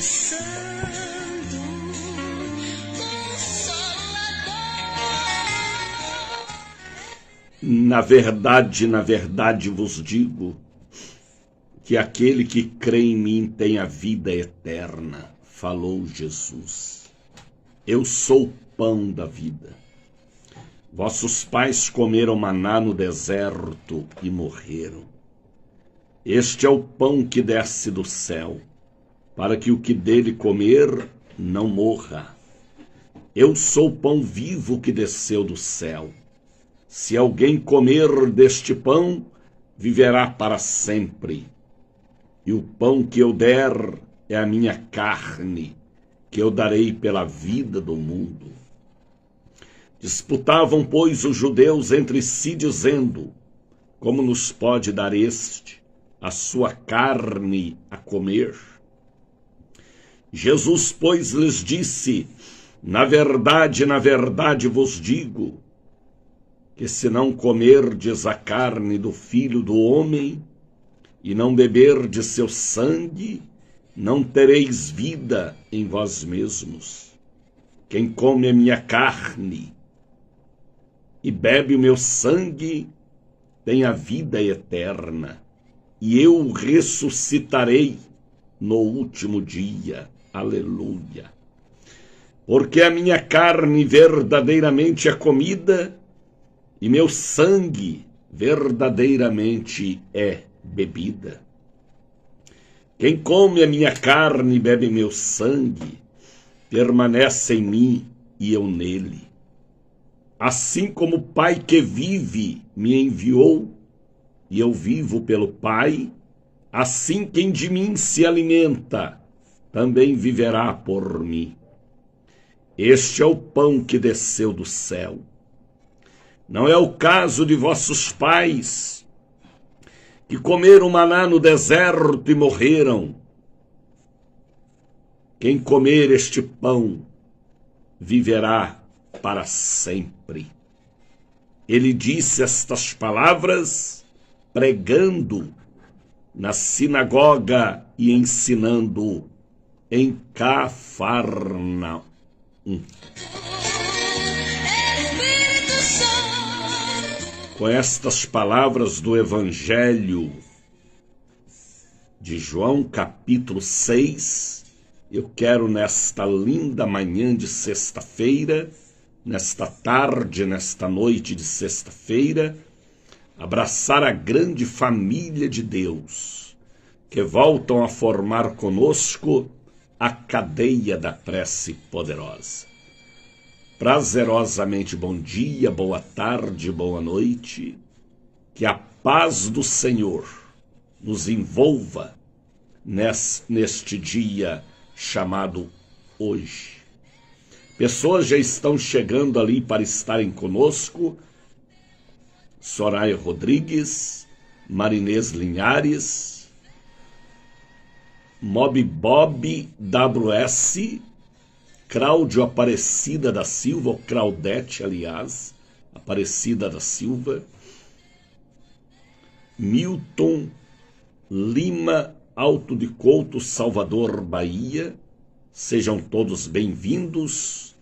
Santo Consolador. Na verdade vos digo que aquele que crê em mim tem a vida eterna, falou Jesus. Eu sou o pão da vida. Vossos pais comeram maná no deserto e morreram. Este é o pão que desce do céu, para que o que dele comer não morra. Eu sou o pão vivo que desceu do céu. Se alguém comer deste pão, viverá para sempre. E o pão que eu der é a minha carne, que eu darei pela vida do mundo. Disputavam, pois, os judeus entre si, dizendo: como nos pode dar este a sua carne a comer? Jesus, pois, lhes disse: na verdade vos digo, que se não comerdes a carne do Filho do Homem, e não beberdes seu sangue, não tereis vida em vós mesmos. Quem come a minha carne e bebe o meu sangue tem a vida eterna, e eu o ressuscitarei no último dia. Aleluia! Porque a minha carne verdadeiramente é comida, e meu sangue verdadeiramente é bebida. Quem come a minha carne e bebe meu sangue, permanece em mim e eu nele. Assim como o Pai que vive me enviou, e eu vivo pelo Pai, assim quem de mim se alimenta, também viverá por mim. Este é o pão que desceu do céu. Não é o caso de vossos pais, que comeram maná no deserto e morreram. Quem comer este pão viverá para sempre. Ele disse estas palavras pregando na sinagoga e ensinando em Cafarnaum. Com estas palavras do Evangelho de João, capítulo 6, eu quero nesta linda manhã de sexta-feira, nesta tarde, nesta noite de sexta-feira, abraçar a grande família de Deus, que voltam a formar conosco a cadeia da prece poderosa. Prazerosamente bom dia, boa tarde, boa noite. Que a paz do Senhor nos envolva neste dia chamado hoje. Pessoas já estão chegando ali para estarem conosco. Soraya Rodrigues, Marinês Linhares, Mob Bob WS, Cláudio Aparecida da Silva, ou Claudete, aliás, Aparecida da Silva, Milton Lima, Alto de Couto, Salvador, Bahia. Sejam todos bem-vindos.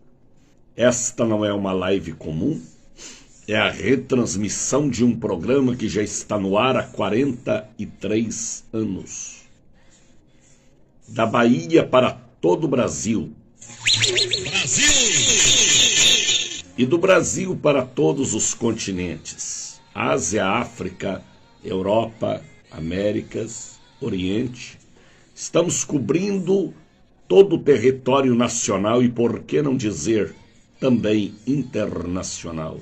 Esta não é uma live comum, é a retransmissão de um programa que já está no ar há 43 anos. Da Bahia para todo o Brasil. E do Brasil para todos os continentes: Ásia, África, Europa, Américas, Oriente. Estamos cobrindo todo o território nacional e, por que não dizer, também internacional.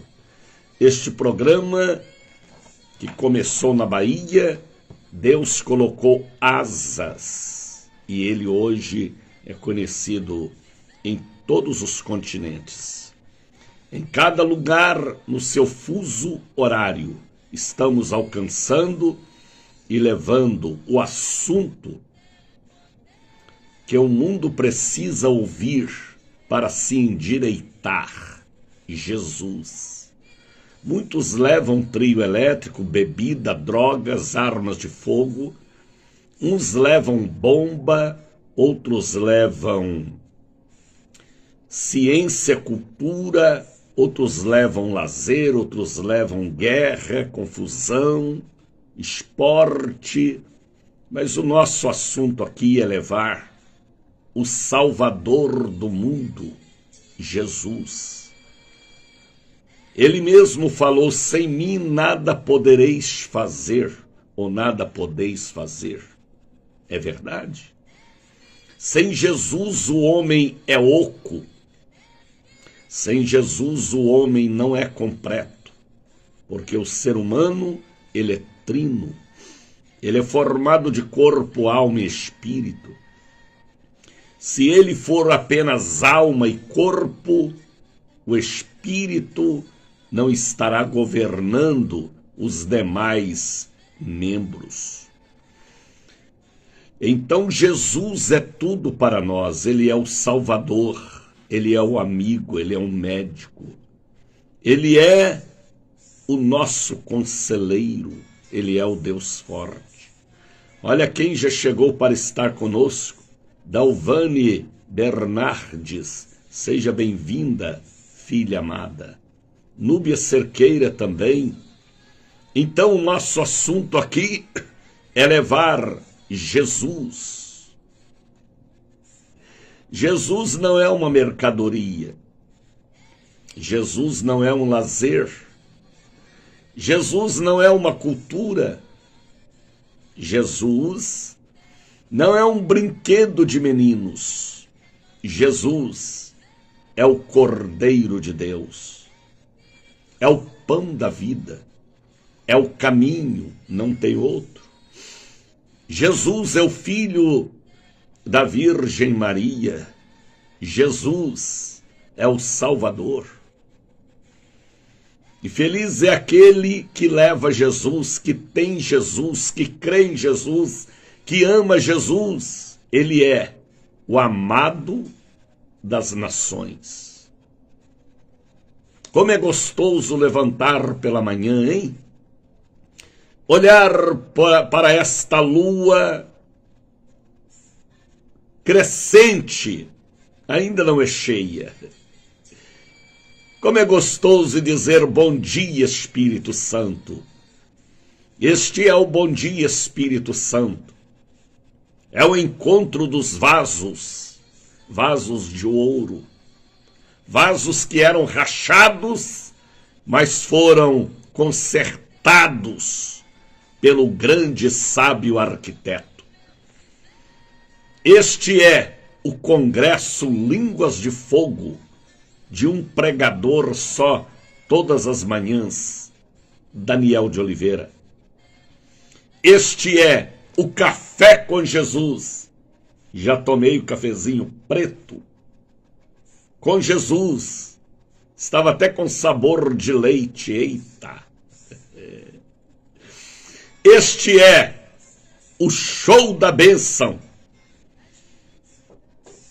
Este programa, que começou na Bahia, Deus colocou asas, e ele hoje é conhecido em todos os continentes. Em cada lugar, no seu fuso horário, estamos alcançando e levando o assunto que o mundo precisa ouvir para se endireitar: Jesus. Muitos levam trio elétrico, bebida, drogas, armas de fogo. Uns levam bomba, outros levam ciência, cultura, outros levam lazer, outros levam guerra, confusão, esporte. Mas o nosso assunto aqui é levar o Salvador do mundo, Jesus. Ele mesmo falou: sem mim nada podereis fazer, ou nada podeis fazer. É verdade. Sem Jesus o homem é oco. Sem Jesus o homem não é completo, porque o ser humano, ele é trino. Ele é formado de corpo, alma e espírito. Se ele for apenas alma e corpo, o espírito não estará governando os demais membros. Então Jesus é tudo para nós. Ele é o Salvador, ele é o amigo, ele é um médico. Ele é o nosso conselheiro, ele é o Deus forte. Olha quem já chegou para estar conosco. Dalvane Bernardes, seja bem-vinda, filha amada. Núbia Cerqueira também. Então o nosso assunto aqui é levar Jesus. Jesus não é uma mercadoria. Jesus não é um lazer. Jesus não é uma cultura. Jesus não é um brinquedo de meninos. Jesus é o Cordeiro de Deus. É o pão da vida. É o caminho, não tem outro. Jesus é o Filho da Virgem Maria. Jesus é o Salvador. E feliz é aquele que leva Jesus, que tem Jesus, que crê em Jesus, que ama Jesus. Ele é o amado das nações. Como é gostoso levantar pela manhã, hein? Olhar para esta lua crescente, ainda não é cheia. Como é gostoso dizer bom dia, Espírito Santo. Este é o bom dia, Espírito Santo. É o encontro dos vasos, vasos de ouro, vasos que eram rachados, mas foram consertados pelo grande sábio arquiteto. Este é o Congresso Línguas de Fogo, de um pregador só, todas as manhãs, Daniel de Oliveira. Este é o Café com Jesus. Já tomei o cafezinho preto com Jesus. Estava até com sabor de leite. Eita! Este é o show da bênção.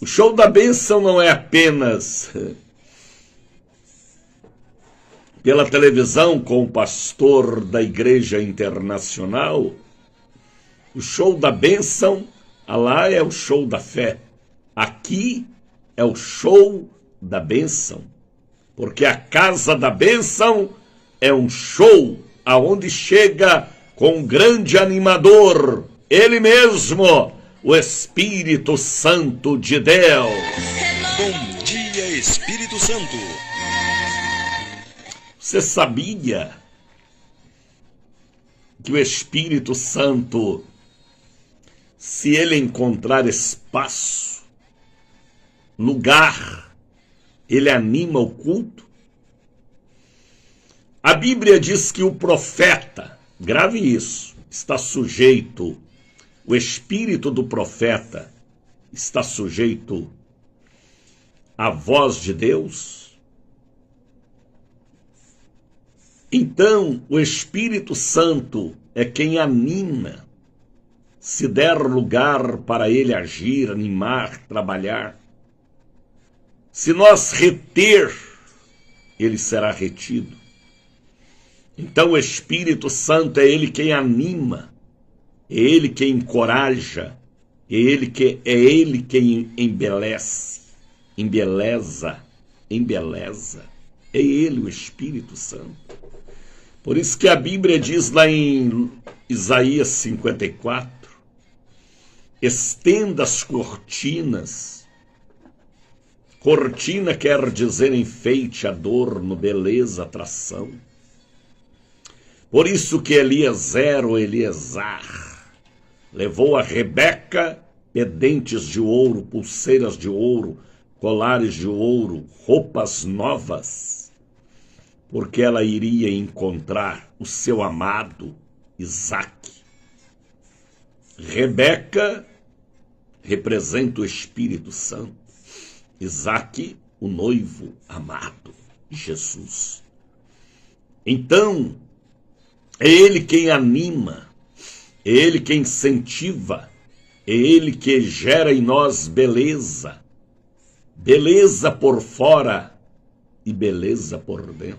O show da bênção não é apenas pela televisão com o pastor da Igreja Internacional. O show da bênção, lá é o show da fé. Aqui é o show da bênção. Porque a casa da bênção é um show aonde chega com um grande animador, ele mesmo, o Espírito Santo de Deus. Bom dia, Espírito Santo. Você sabia que o Espírito Santo, se ele encontrar espaço, lugar, ele anima o culto? A Bíblia diz que o profeta, grave isso, está sujeito, o espírito do profeta está sujeito à voz de Deus. Então, o Espírito Santo é quem anima, se der lugar para ele agir, animar, trabalhar. Se nós reter, ele será retido. Então, o Espírito Santo é ele quem anima, é ele quem encoraja, É ele quem embeleza. É ele, o Espírito Santo. Por isso que a Bíblia diz lá em Isaías 54, estenda as cortinas. Cortina quer dizer enfeite, adorno, beleza, atração. Por isso que Eliezer levou a Rebeca pendentes de ouro, pulseiras de ouro, colares de ouro, roupas novas, porque ela iria encontrar o seu amado Isaque. Rebeca representa o Espírito Santo. Isaque, o noivo amado, Jesus. Então, é ele quem anima, é ele quem incentiva, é ele que gera em nós beleza. Beleza por fora e beleza por dentro.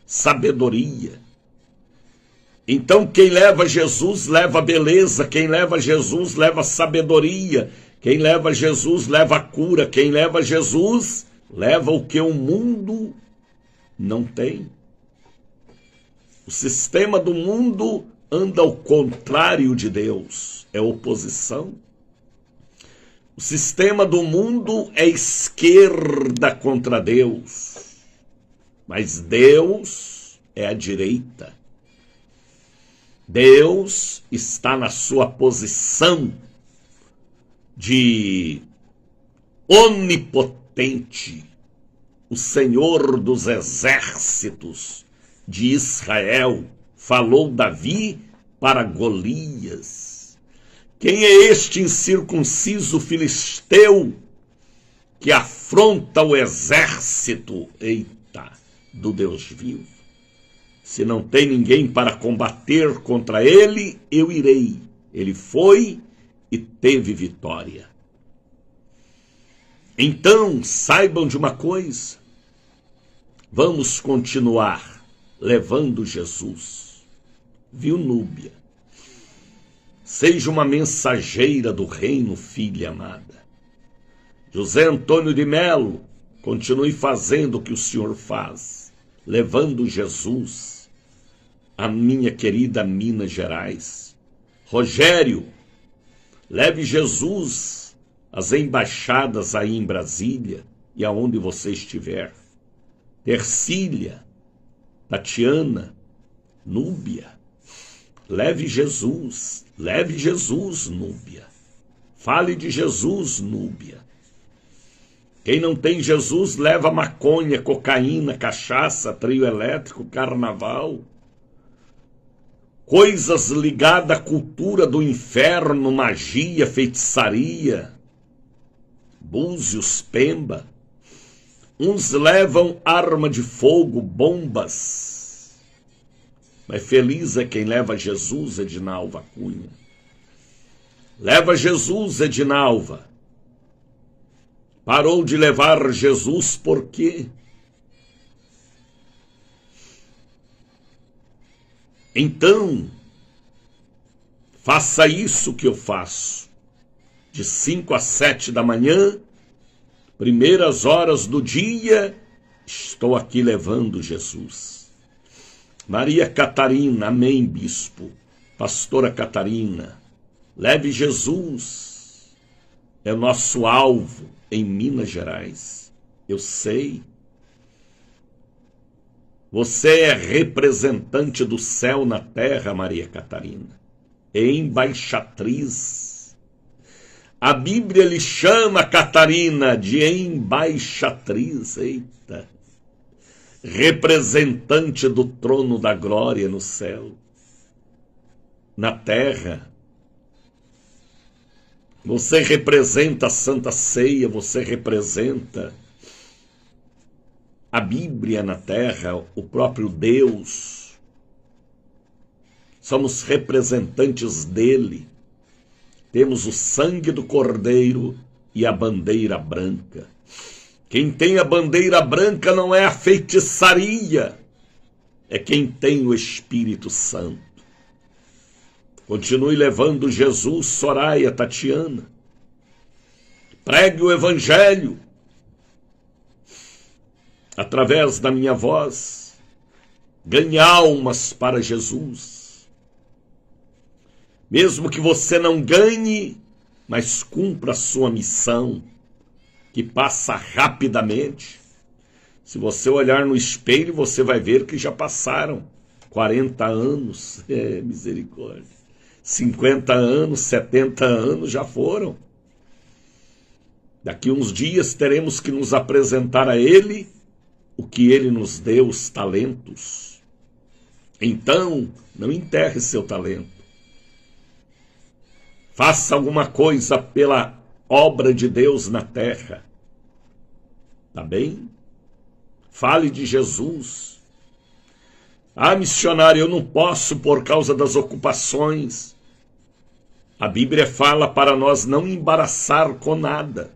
Sabedoria. Então quem leva Jesus leva beleza, quem leva Jesus leva sabedoria, quem leva Jesus leva cura, quem leva Jesus leva o que o mundo não tem. O sistema do mundo anda ao contrário de Deus, é oposição. O sistema do mundo é esquerda contra Deus, mas Deus é a direita. Deus está na sua posição de onipotente, o Senhor dos exércitos de Israel. Falou Davi para Golias. Quem é este incircunciso filisteu que afronta o exército, do Deus vivo? Se não tem ninguém para combater contra ele, eu irei. Ele foi e teve vitória. Então, saibam de uma coisa. Vamos continuar levando Jesus. Viu, Núbia? Seja uma mensageira do reino, filha amada. José Antônio de Melo, continue fazendo o que o Senhor faz, levando Jesus à minha querida Minas Gerais. Rogério, leve Jesus às embaixadas aí em Brasília e aonde você estiver. Tercília, Tatiana, Núbia, leve Jesus, Núbia. Fale de Jesus, Núbia. Quem não tem Jesus leva maconha, cocaína, cachaça, trio elétrico, carnaval. Coisas ligadas à cultura do inferno, magia, feitiçaria, búzios, pemba. Uns levam arma de fogo, bombas. Mas feliz é quem leva Jesus, Edinalva Cunha. Leva Jesus, Edinalva. Parou de levar Jesus por quê? Então, faça isso que eu faço. De 5 às 7 da manhã, primeiras horas do dia, estou aqui levando Jesus. Maria Catarina, amém, bispo. Pastora Catarina, leve Jesus. É o nosso alvo em Minas Gerais. Eu sei. Você é representante do céu na terra, Maria Catarina. É embaixatriz. A Bíblia lhe chama, Catarina, de embaixatriz. Eita! Representante do trono da glória no céu. Na terra. Você representa a Santa Ceia, você representa a Bíblia na terra, o próprio Deus. Somos representantes dele. Temos o sangue do Cordeiro e a bandeira branca. Quem tem a bandeira branca não é a feitiçaria, é quem tem o Espírito Santo. Continue levando Jesus, Soraya, Tatiana. Pregue o Evangelho através da minha voz. Ganhe almas para Jesus. Mesmo que você não ganhe, mas cumpra a sua missão, que passa rapidamente. Se você olhar no espelho, você vai ver que já passaram 40 anos. Misericórdia. 50 anos, 70 anos já foram. Daqui uns dias teremos que nos apresentar a Ele o que Ele nos deu, os talentos. Então, não enterre seu talento. Faça alguma coisa pela obra de Deus na terra. Tá bem? Fale de Jesus. Ah, missionário, eu não posso por causa das ocupações. A Bíblia fala para nós não embaraçar com nada.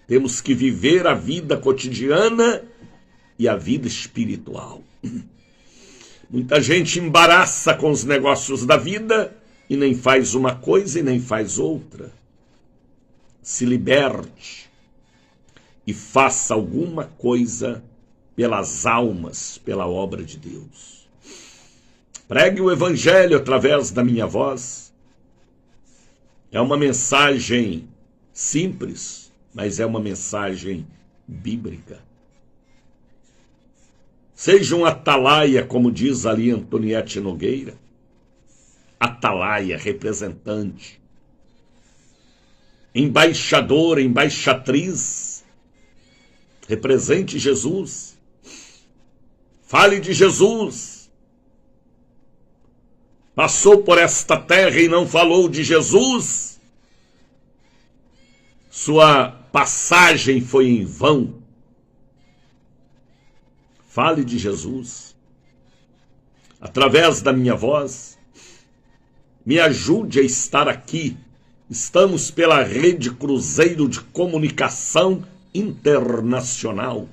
Temos que viver a vida cotidiana e a vida espiritual. Muita gente embaraça com os negócios da vida e nem faz uma coisa e nem faz outra. Se liberte e faça alguma coisa pelas almas, pela obra de Deus. Pregue o Evangelho através da minha voz. É uma mensagem simples, mas é uma mensagem bíblica. Seja um atalaia, como diz ali Antoniette Nogueira. Atalaia, representante. Embaixador, embaixatriz. Represente Jesus. Fale de Jesus. Passou por esta terra e não falou de Jesus? Sua passagem foi em vão. Fale de Jesus. Através da minha voz, me ajude a estar aqui. Estamos pela Rede Cruzeiro de Comunicação Internacional,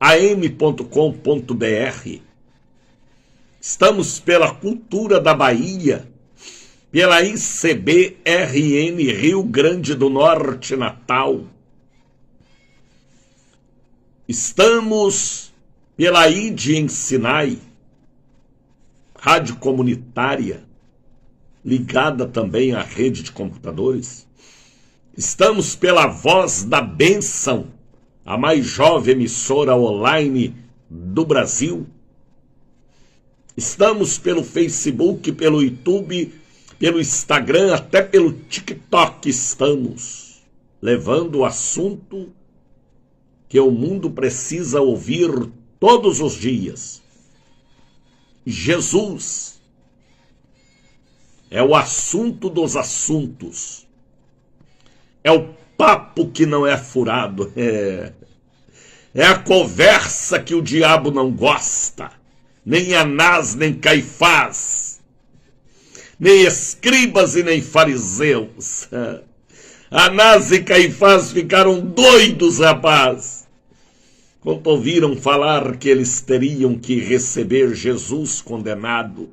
am.com.br. Estamos pela Cultura da Bahia, pela ICB-RN Rio Grande do Norte, Natal. Estamos pela ID em Sinai, rádio comunitária, ligada também à rede de computadores. Estamos pela Voz da Bênção, a mais jovem emissora online do Brasil. Estamos pelo Facebook, pelo YouTube, pelo Instagram, até pelo TikTok estamos, levando o assunto que o mundo precisa ouvir todos os dias. Jesus é o assunto dos assuntos. É o papo que não é furado. É a conversa que o diabo não gosta. Nem Anás, nem Caifás. Nem escribas e nem fariseus. Anás e Caifás ficaram doidos, rapaz, quando ouviram falar que eles teriam que receber Jesus condenado.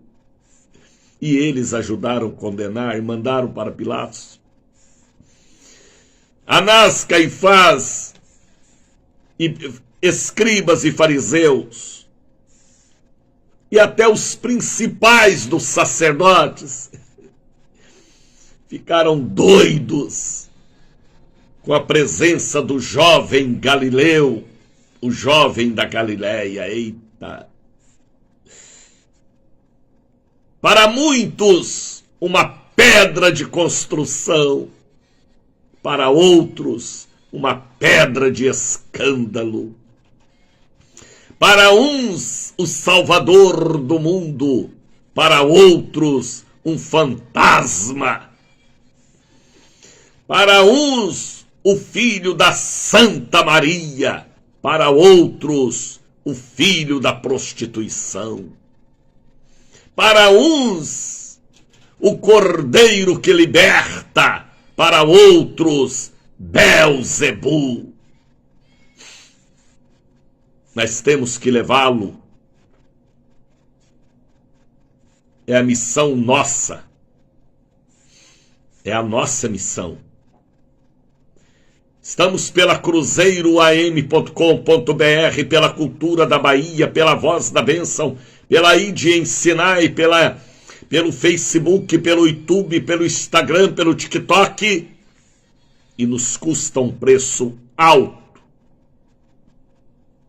E eles ajudaram a condenar e mandaram para Pilatos. Anás, Caifás, e escribas e fariseus, e até os principais dos sacerdotes, ficaram doidos com a presença do jovem Galileu, o jovem da Galileia. Eita! Para muitos, uma pedra de construção, para outros, uma pedra de escândalo. Para uns, o Salvador do mundo, para outros, um fantasma. Para uns, o filho da Santa Maria, para outros, o filho da prostituição. Para uns, o cordeiro que liberta, para outros, Belzebu. Mas temos que levá-lo. É a missão nossa. É a nossa missão. Estamos pela cruzeiroam.com.br, pela Cultura da Bahia, pela Voz da Bênção, pela ID em Sinai, pelo Facebook, pelo YouTube, pelo Instagram, pelo TikTok. E nos custa um preço alto.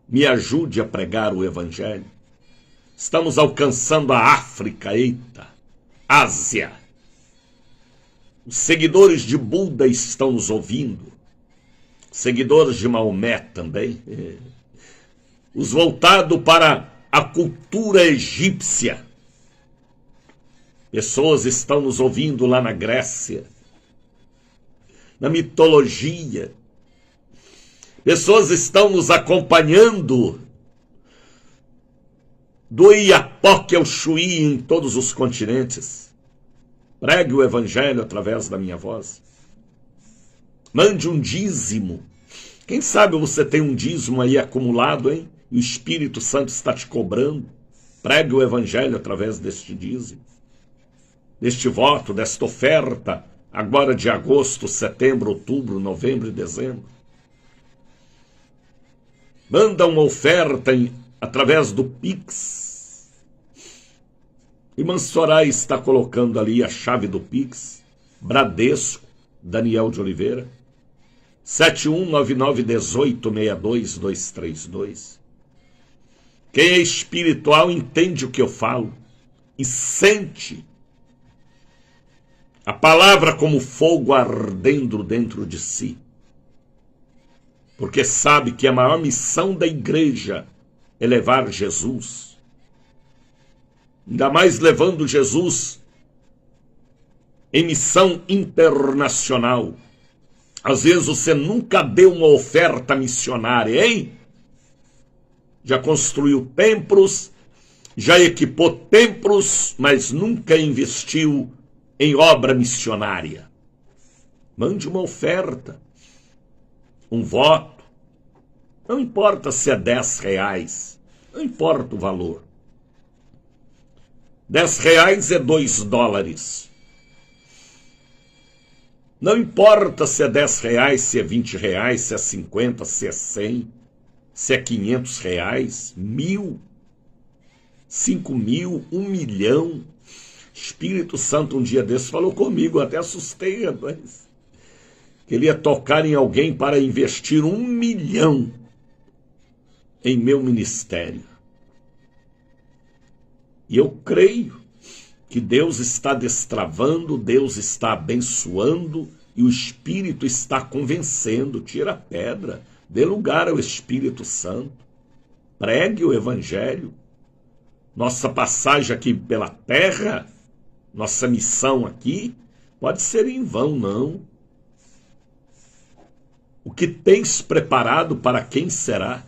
Me ajude a pregar o Evangelho. Estamos alcançando a África, eita, Ásia. Os seguidores de Buda estão nos ouvindo. Seguidores de Maomé também. Os voltados para a cultura egípcia. Pessoas estão nos ouvindo lá na Grécia, na mitologia. Pessoas estão nos acompanhando do Iapoque ao Chuí em todos os continentes. Pregue o Evangelho através da minha voz. Mande um dízimo. Quem sabe você tem um dízimo aí acumulado, hein? E o Espírito Santo está te cobrando. Pregue o Evangelho através deste dízimo, deste voto, desta oferta, agora de agosto, setembro, outubro, novembro e dezembro. Manda uma oferta através do Pix. Irmã Soraya está colocando ali a chave do Pix. Bradesco, Daniel de Oliveira. 7199186232. Quem é espiritual entende o que eu falo e sente a palavra como fogo ardendo dentro de si. Porque sabe que a maior missão da igreja é levar Jesus. Ainda mais levando Jesus em missão internacional. Às vezes você nunca deu uma oferta missionária, hein? Já construiu templos, já equipou templos, mas nunca investiu em obra missionária. Mande uma oferta, um voto. Não importa se é R$10, não importa o valor. R$10 é $2. Não importa se é R$10, se é R$20, se é 50, se é 100, se é R$500, 1.000, 5.000, 1 milhão. Espírito Santo um dia desses falou comigo, eu até assustei, rapaz. Que ele ia tocar em alguém para investir 1 milhão em meu ministério. E eu creio que Deus está destravando, Deus está abençoando e o Espírito está convencendo. Tira a pedra, dê lugar ao Espírito Santo. Pregue o Evangelho. Nossa passagem aqui pela terra, nossa missão aqui, pode ser em vão, não. O que tens preparado para quem será?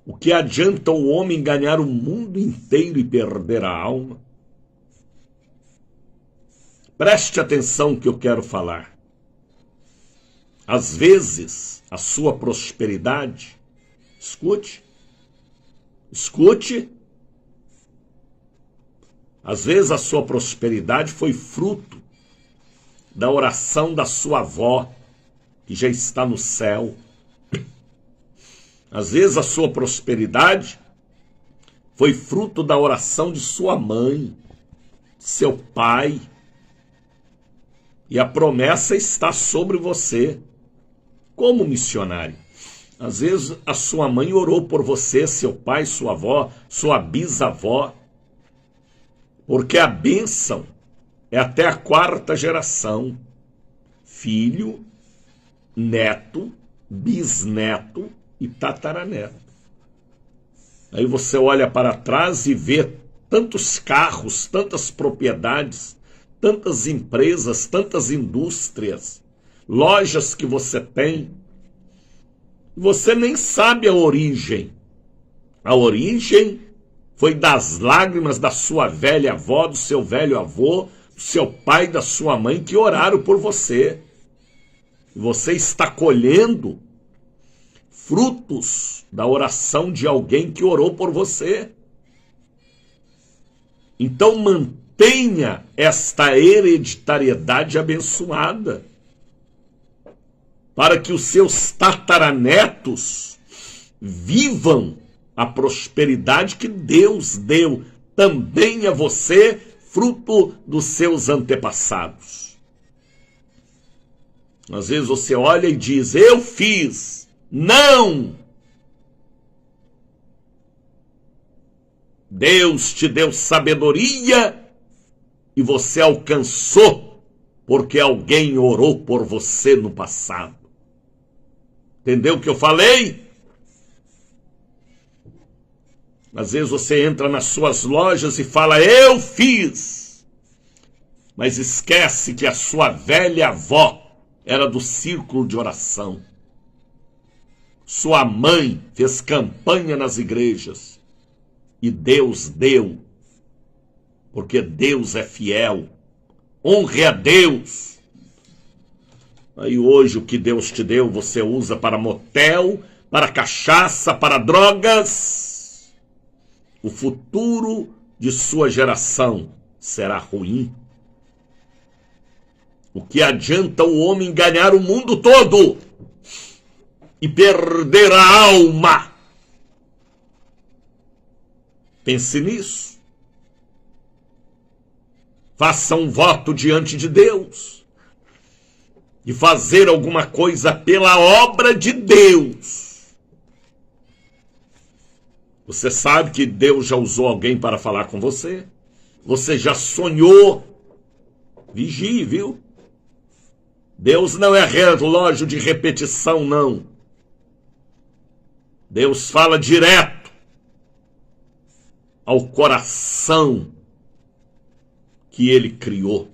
O que adianta o homem ganhar o mundo inteiro e perder a alma? Preste atenção no que eu quero falar. Às vezes, a sua prosperidade, escute, às vezes a sua prosperidade foi fruto da oração da sua avó, que já está no céu. Às vezes a sua prosperidade foi fruto da oração de sua mãe, seu pai. E a promessa está sobre você, como missionário. Às vezes a sua mãe orou por você, seu pai, sua avó, sua bisavó. Porque a bênção é até a 4ª geração. Filho, neto, bisneto e tataraneto. Aí você olha para trás e vê tantos carros, tantas propriedades, tantas empresas, tantas indústrias, lojas que você tem. Você nem sabe a origem. A origem foi das lágrimas da sua velha avó, do seu velho avô, do seu pai, da sua mãe, que oraram por você. E você está colhendo frutos da oração de alguém que orou por você. Então mantenha esta hereditariedade abençoada. para que os seus tataranetos vivam a prosperidade que Deus deu também a você, fruto dos seus antepassados. Às vezes você olha e diz, eu fiz. Não! Deus te deu sabedoria e você alcançou porque alguém orou por você no passado. Entendeu o que eu falei? Às vezes você entra nas suas lojas e fala, eu fiz. Mas esquece que a sua velha avó era do círculo de oração. Sua mãe fez campanha nas igrejas. E Deus deu. Porque Deus é fiel. Honre a Deus. Aí hoje o que Deus te deu, você usa para motel, para cachaça, para drogas. O futuro de sua geração será ruim. O que adianta o homem ganhar o mundo todo e perder a alma? Pense nisso. Faça um voto diante de Deus e fazer alguma coisa pela obra de Deus. Você sabe que Deus já usou alguém para falar com você? Você já sonhou? Vigie, viu? Deus não é relógio de repetição, não. Deus fala direto ao coração que Ele criou.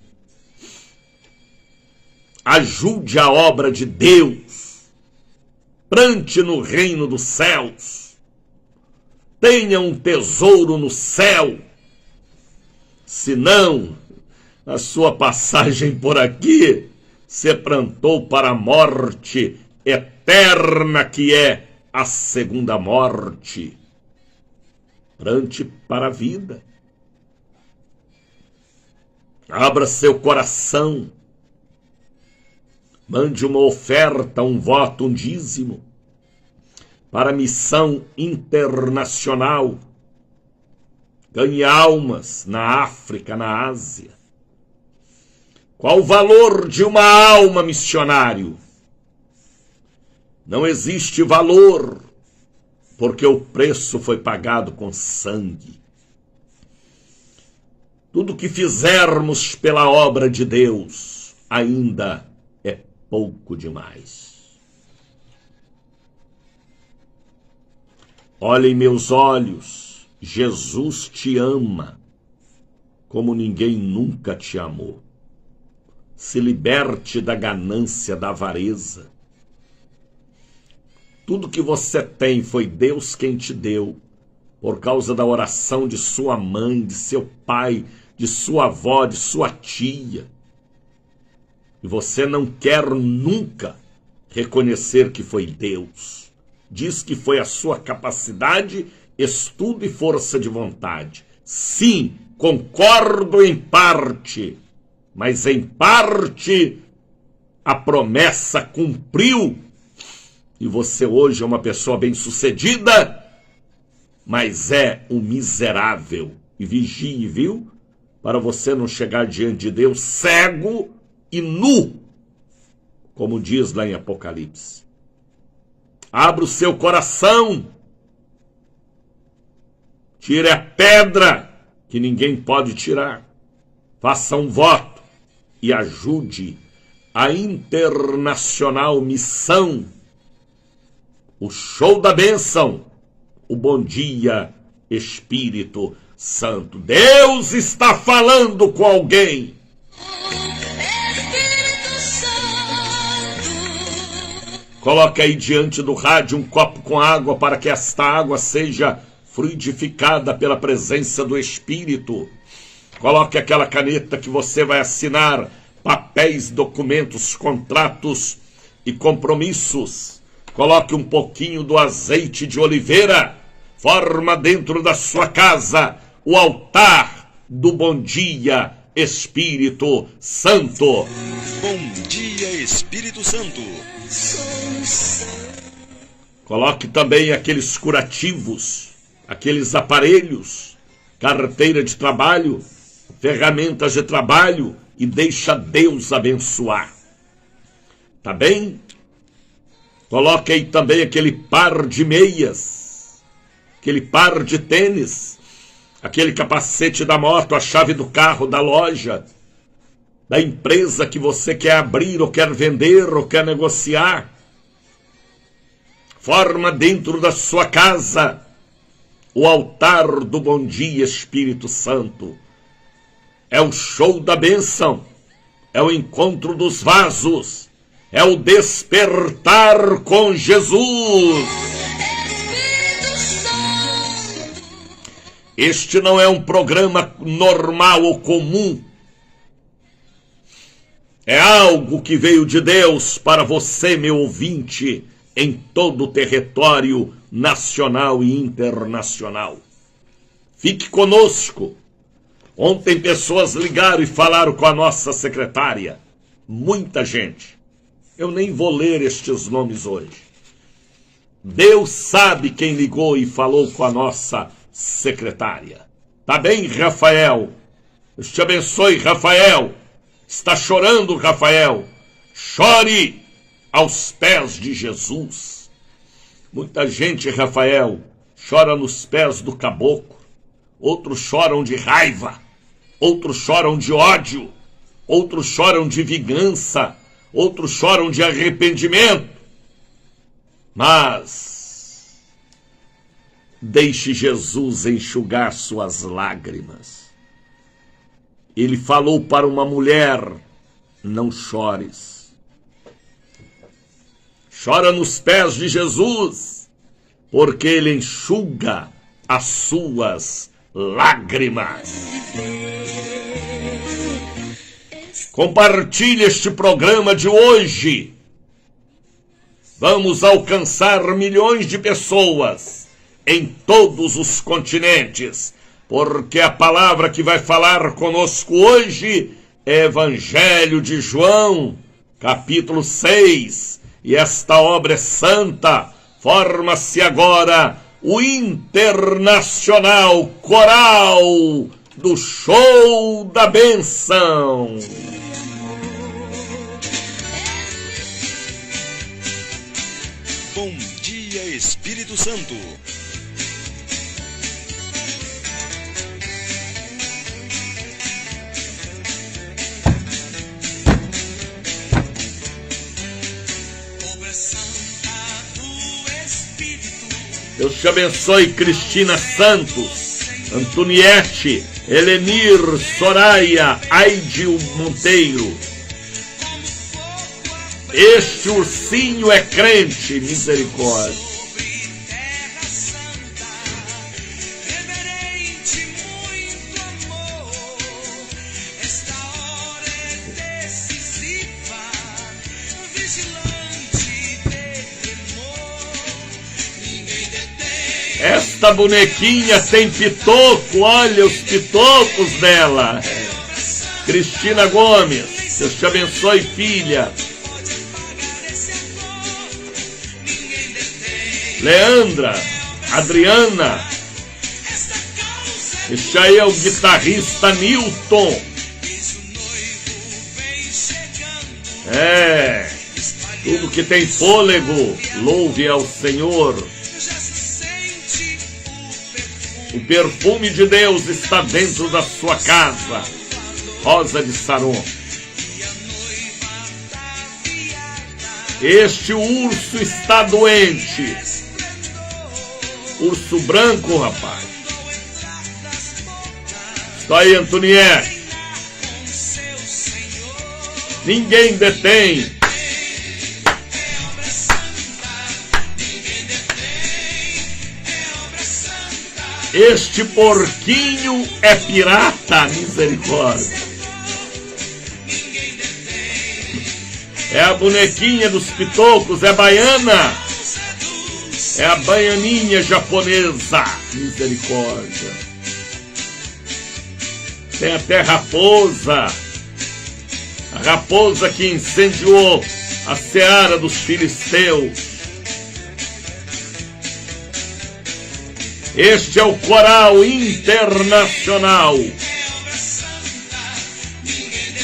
Ajude a obra de Deus. Plante no reino dos céus. Tenha um tesouro no céu. Senão, a sua passagem por aqui se plantou para a morte eterna, que é a segunda morte. Plante para a vida. Abra seu coração. Mande uma oferta, um voto, um dízimo para a missão internacional. Ganhe almas na África, na Ásia. Qual o valor de uma alma, missionário? Não existe valor, porque o preço foi pagado com sangue. Tudo que fizermos pela obra de Deus ainda é pouco demais. Olha em meus olhos, Jesus te ama como ninguém nunca te amou. Se liberte da ganância, da avareza. Tudo que você tem foi Deus quem te deu, por causa da oração de sua mãe, de seu pai, de sua avó, de sua tia. E você não quer nunca reconhecer que foi Deus. Diz que foi a sua capacidade, estudo e força de vontade. Sim, concordo em parte, mas em parte a promessa cumpriu. E você hoje é uma pessoa bem-sucedida, mas é um miserável. E vigie, viu? Para você não chegar diante de Deus cego e nu, como diz lá em Apocalipse. Abra o seu coração. Tire a pedra que ninguém pode tirar. Faça um voto e ajude a Internacional Missão, o show da bênção, o Bom Dia Espírito Santo. Deus está falando com alguém. Coloque aí diante do rádio um copo com água para que esta água seja fluidificada pela presença do Espírito. Coloque aquela caneta que você vai assinar papéis, documentos, contratos e compromissos. Coloque um pouquinho do azeite de oliveira. Forma dentro da sua casa o altar do Bom Dia Espírito Santo. Bom Dia Espírito Santo. Coloque também aqueles curativos, aqueles aparelhos, carteira de trabalho, ferramentas de trabalho e deixa Deus abençoar. Tá bem? Coloque aí também aquele par de meias, aquele par de tênis, aquele capacete da moto, a chave do carro, da loja, da empresa que você quer abrir ou quer vender ou quer negociar. Forma dentro da sua casa o altar do Bom Dia Espírito Santo. É o show da bênção, é o encontro dos vasos, é o despertar com Jesus. Este não é um programa normal ou comum. É algo que veio de Deus para você, meu ouvinte, em todo o território nacional e internacional. Fique conosco. Ontem pessoas ligaram e falaram com a nossa secretária. Muita gente. Eu nem vou ler estes nomes hoje. Deus sabe quem ligou e falou com a nossa secretária. Tá bem, Rafael? Deus te abençoe, Rafael. Está chorando, Rafael? Chore aos pés de Jesus. Muita gente, Rafael, chora nos pés do caboclo. Outros choram de raiva. Outros choram de ódio. Outros choram de vingança. Outros choram de arrependimento. Mas deixe Jesus enxugar suas lágrimas. Ele falou para uma mulher: não chores. Chora nos pés de Jesus, porque Ele enxuga as suas lágrimas. Compartilhe este programa de hoje. Vamos alcançar milhões de pessoas em todos os continentes, porque a palavra que vai falar conosco hoje é Evangelho de João, capítulo 6. E esta obra é santa. Forma-se agora o Internacional Coral do Show da Bênção. Bom Dia Espírito Santo. Deus te abençoe, Cristina Santos, Antoniette, Helenir, Soraya, Aidil Monteiro. Este ursinho é crente, misericórdia. Esta bonequinha tem pitoco, olha os pitocos dela. Cristina Gomes, Deus te abençoe, filha. Leandra, Adriana. Este aí é o guitarrista Newton. Tudo que tem fôlego, louve ao Senhor. O perfume de Deus está dentro da sua casa. Rosa de Saron. Este urso está doente. Urso branco, rapaz. Está aí, Antoniette. Ninguém detém. Este porquinho é pirata, misericórdia. É a bonequinha dos pitocos, é baiana. É a baianinha japonesa, misericórdia. Tem até raposa. A raposa que incendiou a seara dos filisteus. Este é o coral internacional.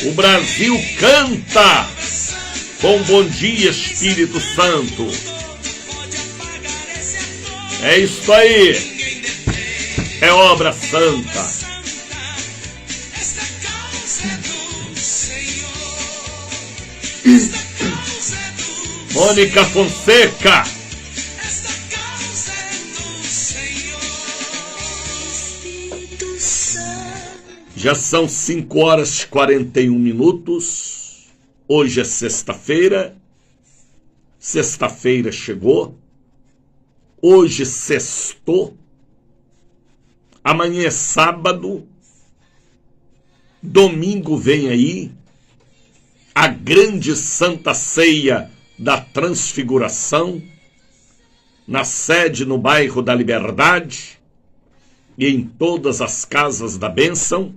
O Brasil canta com Bom Dia, Espírito Santo. É isso aí. É obra santa. Mônica Fonseca. Já são 5 horas e 41 minutos. Hoje é sexta-feira. Sexta-feira chegou. Hoje sextou. Amanhã é sábado. Domingo vem aí. A grande Santa Ceia da Transfiguração, na sede no bairro da Liberdade e em todas as casas da bênção,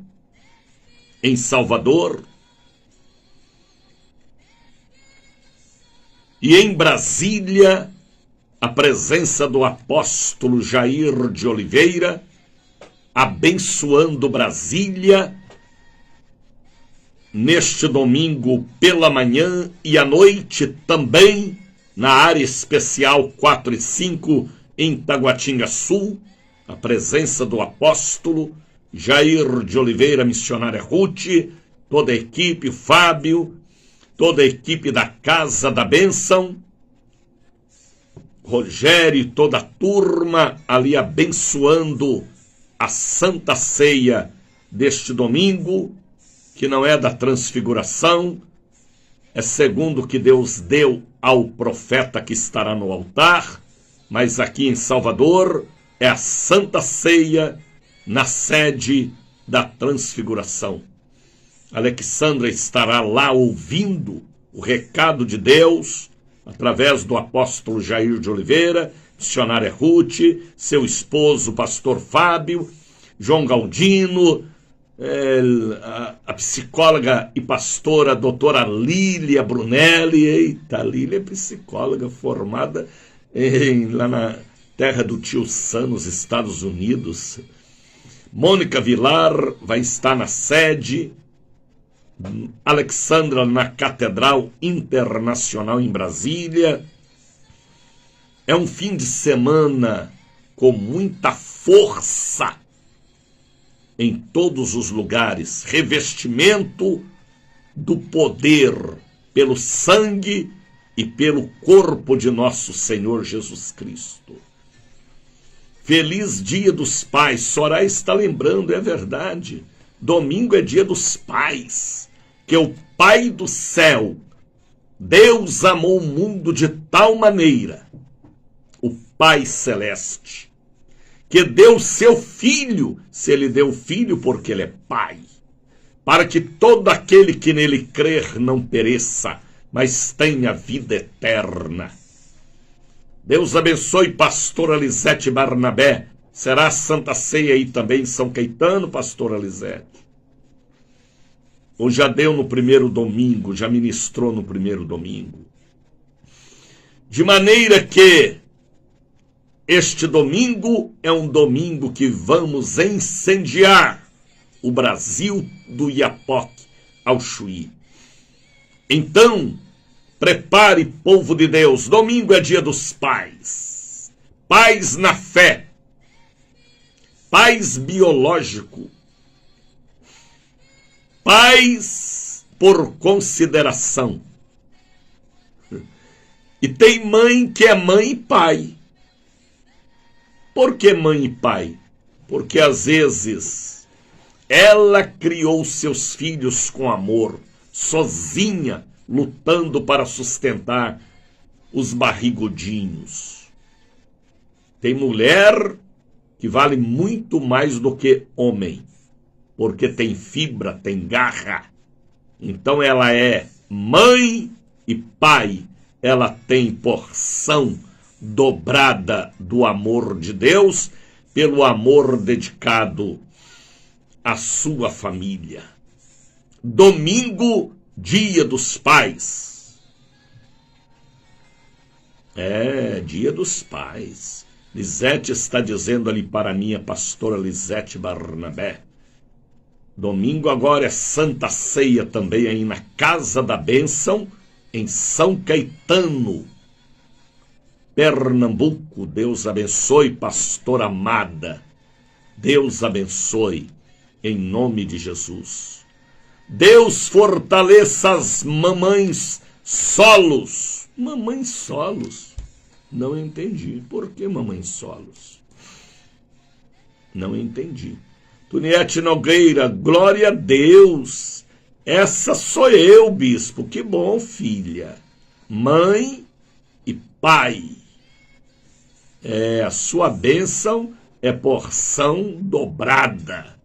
em Salvador e em Brasília, a presença do apóstolo Jair de Oliveira, abençoando Brasília, neste domingo pela manhã e à noite também, na área especial 4 e 5, em Taguatinga Sul, a presença do apóstolo Jair de Oliveira, missionária Ruth, toda a equipe, o Fábio, toda a equipe da Casa da Bênção, Rogério e toda a turma ali abençoando a Santa Ceia deste domingo, que não é da Transfiguração, é segundo o que Deus deu ao profeta que estará no altar, mas aqui em Salvador é a Santa Ceia na sede da Transfiguração. Alexandra estará lá ouvindo o recado de Deus através do apóstolo Jair de Oliveira, missionária Ruth, seu esposo, pastor Fábio, João Galdino, a psicóloga e pastora doutora Lília Brunelli. Eita, Lília é psicóloga formada lá na terra do tio Sam, nos Estados Unidos. Mônica Vilar vai estar na sede, Alexandra na Catedral Internacional em Brasília. É um fim de semana com muita força em todos os lugares, revestimento do poder pelo sangue e pelo corpo de nosso Senhor Jesus Cristo. Feliz Dia dos Pais. Soraya está lembrando, é verdade. Domingo é Dia dos Pais, que o Pai do céu, Deus amou o mundo de tal maneira, o Pai Celeste, que deu seu Filho, se ele deu Filho porque ele é Pai, para que todo aquele que nele crer não pereça, mas tenha vida eterna. Deus abençoe pastora Lisete Barnabé. Será a Santa Ceia aí também em São Caetano, pastora Lisete? Ou já deu no primeiro domingo, já ministrou no primeiro domingo? De maneira que este domingo é um domingo que vamos incendiar o Brasil do Iapoque ao Chuí. Então, prepare, povo de Deus, domingo é Dia dos Pais. Pais na fé. Pais biológico. Pais por consideração. E tem mãe que é mãe e pai. Por que mãe e pai? Porque às vezes ela criou seus filhos com amor, sozinha, lutando para sustentar os barrigudinhos. Tem mulher que vale muito mais do que homem, porque tem fibra, tem garra. Então ela é mãe e pai, ela tem porção dobrada do amor de Deus, pelo amor dedicado à sua família. Domingo, Dia dos Pais. É dia dos pais. Lisete está dizendo ali para a minha pastora Lisete Barnabé. Domingo agora é Santa Ceia também aí na Casa da Bênção, em São Caetano, Pernambuco. Deus abençoe, pastora amada. Deus abençoe, em nome de Jesus. Deus fortaleça as mamães solos. Mamães solos? Não entendi. Por que mamães solos? Não entendi. Tuniete Nogueira, glória a Deus. Essa sou eu, bispo. Que bom, filha. Mãe e pai. A sua bênção é porção dobrada.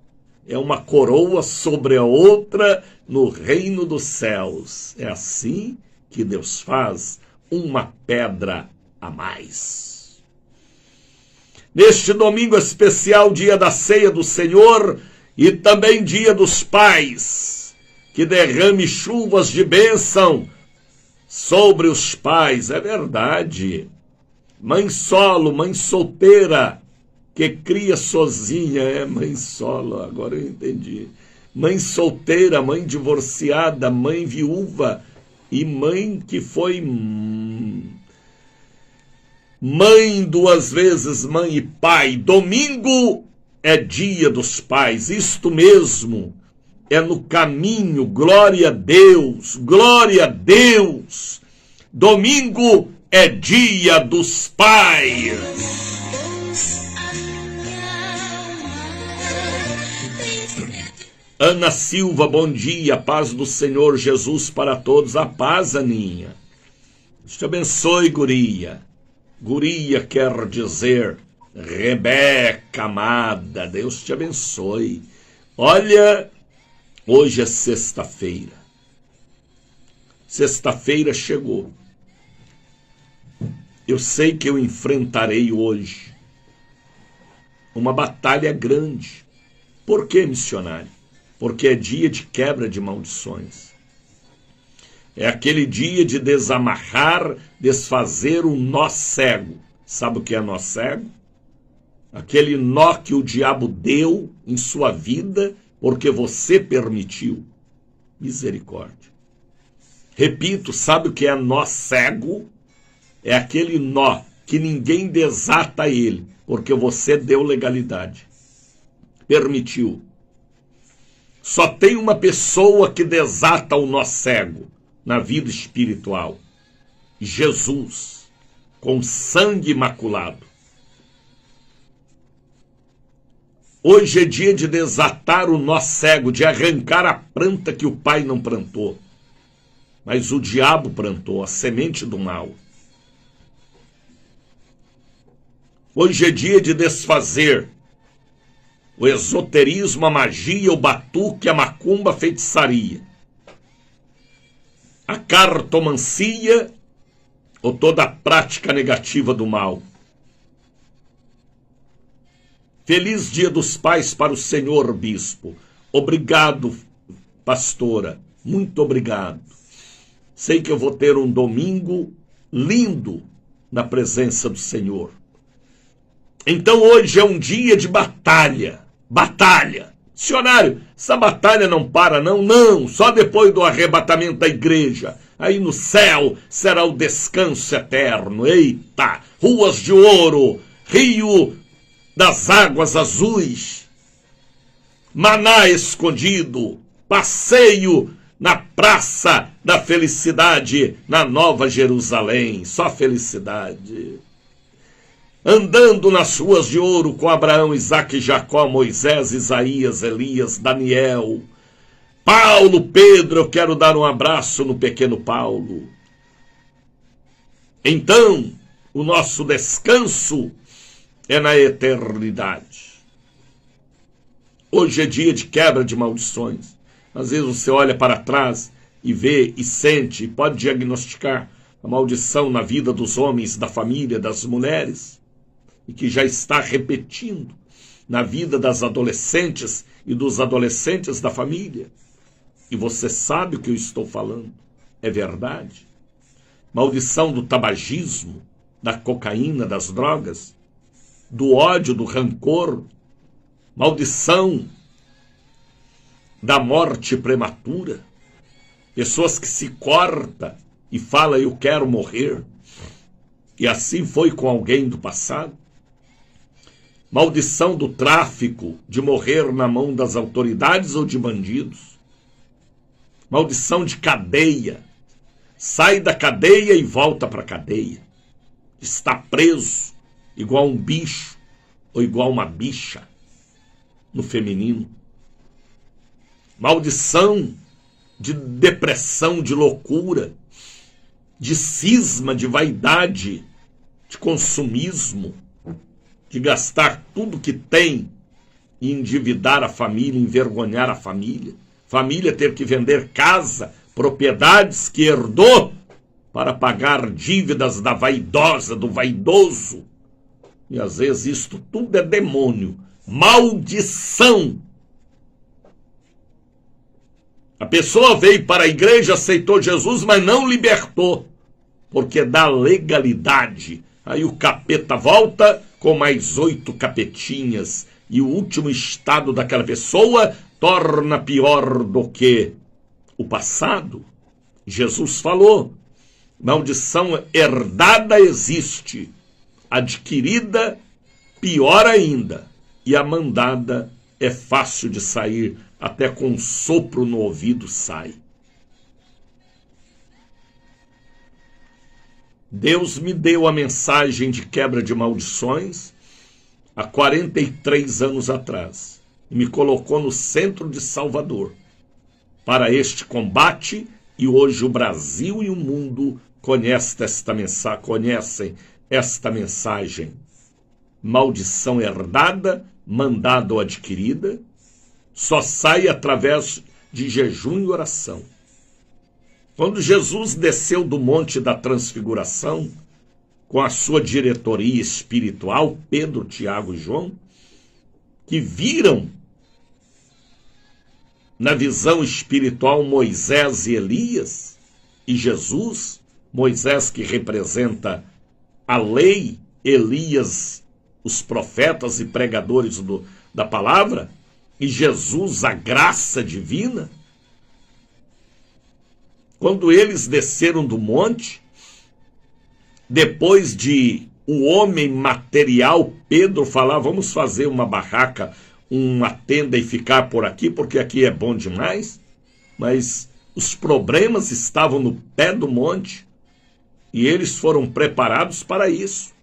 É uma coroa sobre a outra no reino dos céus. É assim que Deus faz uma pedra a mais. Neste domingo especial, dia da ceia do Senhor e também dia dos pais, que derrame chuvas de bênção sobre os pais. É verdade. Mãe solo, mãe solteira, que cria sozinha, mãe solo, agora eu entendi. Mãe solteira, mãe divorciada, mãe viúva e mãe que foi mãe duas vezes, mãe e pai. Domingo é dia dos pais, isto mesmo, é no caminho, glória a Deus, glória a Deus. Domingo é dia dos pais. Ana Silva, bom dia, paz do Senhor Jesus para todos. A paz, Aninha. Deus te abençoe, guria. Guria quer dizer Rebeca amada, Deus te abençoe. Olha, hoje é sexta-feira. Sexta-feira chegou. Eu sei que eu enfrentarei hoje uma batalha grande. Por que, missionário? Porque é dia de quebra de maldições. É aquele dia de desamarrar, desfazer o nó cego. Sabe o que é nó cego? Aquele nó que o diabo deu em sua vida porque você permitiu. Misericórdia. Repito, sabe o que é nó cego? É aquele nó que ninguém desata ele porque você deu legalidade. Permitiu. Só tem uma pessoa que desata o nó cego na vida espiritual. Jesus, com sangue imaculado. Hoje é dia de desatar o nó cego, de arrancar a planta que o pai não plantou. Mas o diabo plantou, a semente do mal. Hoje é dia de desfazer o esoterismo, a magia, o batuque, a macumba, a feitiçaria, a cartomancia ou toda a prática negativa do mal. Feliz dia dos pais para o senhor bispo. Obrigado, pastora. Muito obrigado. Sei que eu vou ter um domingo lindo na presença do Senhor. Então hoje é um dia de batalha. Batalha. Missionário, essa batalha não para não? Não, só depois do arrebatamento da igreja. Aí no céu será o descanso eterno. Eita, ruas de ouro, rio das águas azuis, maná escondido, passeio na praça da felicidade, na Nova Jerusalém. Só felicidade. Andando nas ruas de ouro com Abraão, Isaque, Jacó, Moisés, Isaías, Elias, Daniel, Paulo, Pedro. Eu quero dar um abraço no pequeno Paulo. Então, o nosso descanso é na eternidade. Hoje é dia de quebra de maldições. Às vezes você olha para trás e vê e sente, e pode diagnosticar a maldição na vida dos homens, da família, das mulheres, e que já está repetindo na vida das adolescentes e dos adolescentes da família. E você sabe o que eu estou falando. É verdade. Maldição do tabagismo, da cocaína, das drogas, do ódio, do rancor, maldição da morte prematura, pessoas que se cortam e falam eu quero morrer, e assim foi com alguém do passado. Maldição do tráfico, de morrer na mão das autoridades ou de bandidos. Maldição de cadeia, sai da cadeia e volta para a cadeia. Está preso, igual um bicho ou igual uma bicha, no feminino. Maldição de depressão, de loucura, de cisma, de vaidade, de consumismo, de gastar tudo que tem e endividar a família, envergonhar a família. Família ter que vender casa, propriedades que herdou para pagar dívidas da vaidosa, do vaidoso. E às vezes isto tudo é demônio, maldição. A pessoa veio para a igreja, aceitou Jesus, mas não libertou, porque dá legalidade. Aí o capeta volta com mais 8 capetinhas, e o último estado daquela pessoa torna pior do que o passado. Jesus falou, maldição herdada existe, adquirida pior ainda, e a mandada é fácil de sair, até com um sopro no ouvido sai. Deus me deu a mensagem de quebra de maldições há 43 anos atrás e me colocou no centro de Salvador para este combate, e hoje o Brasil e o mundo conhecem esta mensagem. Maldição herdada, mandada ou adquirida, só sai através de jejum e oração. Quando Jesus desceu do Monte da Transfiguração, com a sua diretoria espiritual, Pedro, Tiago e João, que viram na visão espiritual Moisés e Elias, e Jesus, Moisés que representa a lei, Elias, os profetas e pregadores da palavra, e Jesus, a graça divina. Quando eles desceram do monte, depois de o homem material, Pedro falar, vamos fazer uma barraca, uma tenda e ficar por aqui, porque aqui é bom demais, mas os problemas estavam no pé do monte, e eles foram preparados para isso.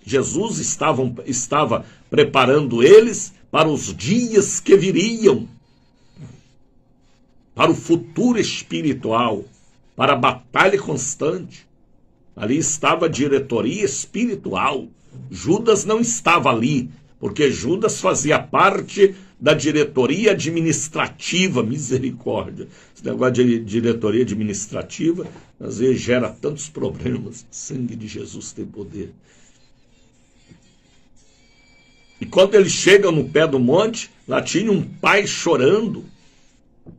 Jesus estava preparando eles para os dias que viriam, para o futuro espiritual, para a batalha constante. Ali estava a diretoria espiritual. Judas não estava ali, porque Judas fazia parte da diretoria administrativa. Misericórdia. Esse negócio de diretoria administrativa, às vezes gera tantos problemas. O sangue de Jesus tem poder. E quando eles chegam no pé do monte, lá tinha um pai chorando,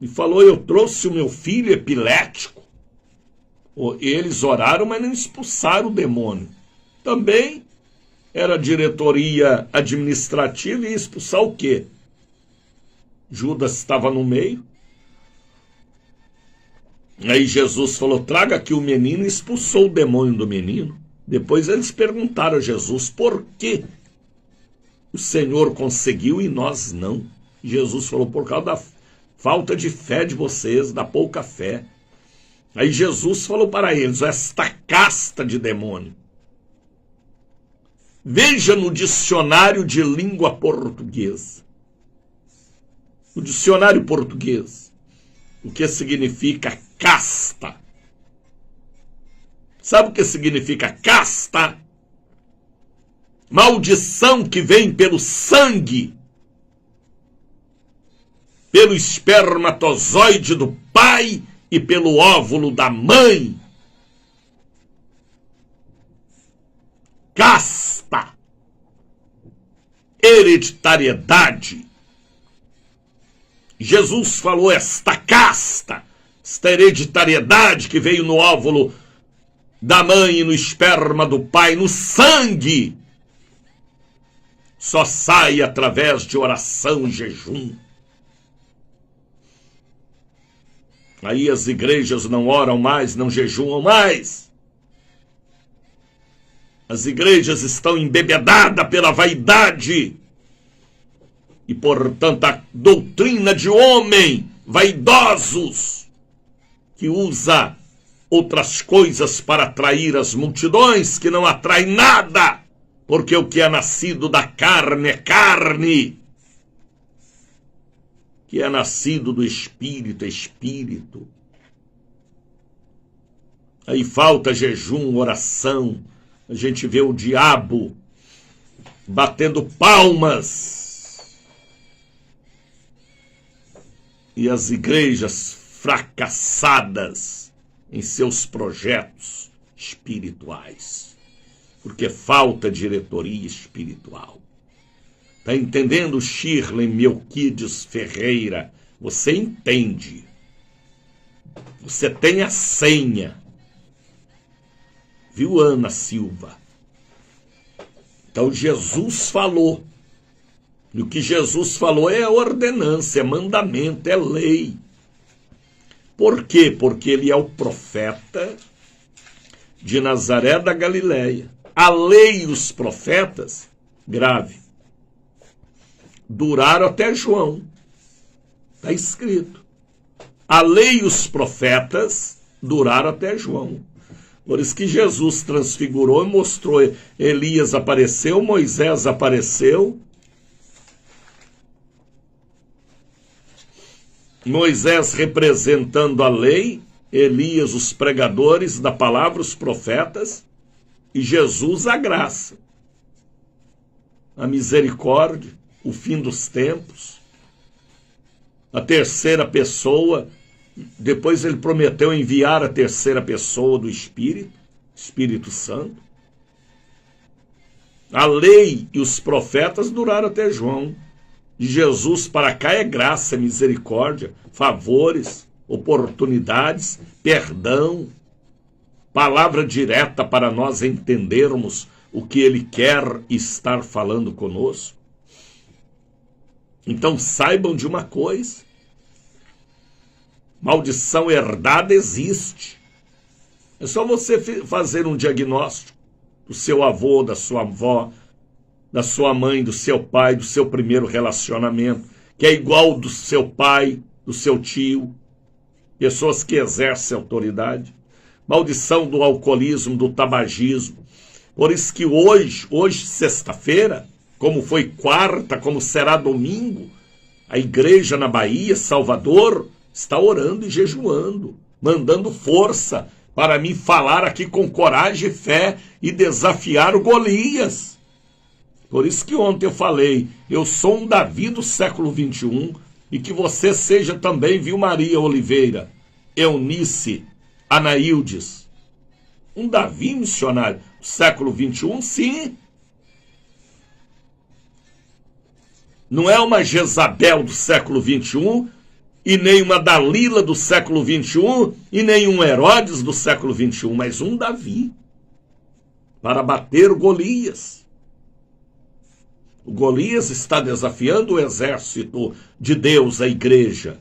e falou, eu trouxe o meu filho epilético. Eles oraram, mas não expulsaram o demônio. Também era diretoria administrativa, e ia expulsar o quê? Judas estava no meio. Aí Jesus falou, traga aqui o menino, e expulsou o demônio do menino. Depois eles perguntaram a Jesus, por que o Senhor conseguiu e nós não? Jesus falou, por causa da falta de fé de vocês, da pouca fé. Aí Jesus falou para eles, esta casta de demônio. Veja no dicionário de língua portuguesa. No dicionário português, o que significa casta. Sabe o que significa casta? Maldição que vem pelo sangue, pelo espermatozoide do pai e pelo óvulo da mãe. Casta, hereditariedade. Jesus falou esta casta, esta hereditariedade que veio no óvulo da mãe e no esperma do pai, no sangue, só sai através de oração e jejum. Aí as igrejas não oram mais, não jejuam mais. As igrejas estão embebedadas pela vaidade e, portanto, a doutrina de homem vaidosos que usa outras coisas para atrair as multidões, que não atrai nada, porque o que é nascido da carne é carne, que é nascido do espírito é espírito. Aí falta jejum, oração. A gente vê o diabo batendo palmas e as igrejas fracassadas em seus projetos espirituais, porque falta diretoria espiritual. Está entendendo, Shirley Melquides Ferreira? Você entende. Você tem a senha. Viu, Ana Silva? Então Jesus falou. E o que Jesus falou é ordenança, é mandamento, é lei. Por quê? Porque ele é o profeta de Nazaré da Galileia. A lei e os profetas, grave, duraram até João. Está escrito. A lei e os profetas duraram até João. Por isso que Jesus transfigurou e mostrou. Elias apareceu, Moisés apareceu. Moisés representando a lei, Elias os pregadores da palavra, os profetas, e Jesus a graça, a misericórdia, o fim dos tempos, a terceira pessoa. Depois ele prometeu enviar a terceira pessoa do Espírito Santo. A lei e os profetas duraram até João. De Jesus para cá é graça, misericórdia, favores, oportunidades, perdão, palavra direta para nós entendermos o que ele quer estar falando conosco. Então saibam de uma coisa: maldição herdada existe. É só você fazer um diagnóstico do seu avô, da sua avó, da sua mãe, do seu pai, do seu primeiro relacionamento, que é igual do seu pai, do seu tio, pessoas que exercem autoridade. Maldição do alcoolismo, do tabagismo. Por isso que hoje, sexta-feira, como foi quarta, como será domingo, a igreja na Bahia, Salvador, está orando e jejuando, mandando força para mim falar aqui com coragem e fé e desafiar o Golias. Por isso que ontem eu falei, eu sou um Davi do século XXI, e que você seja também, viu, Maria Oliveira, Eunice, Anaildes, um Davi missionário do século XXI, sim. Não é uma Jezabel do século XXI, e nem uma Dalila do século XXI, e nem um Herodes do século XXI, mas um Davi, para bater o Golias. O Golias está desafiando o exército de Deus, a igreja.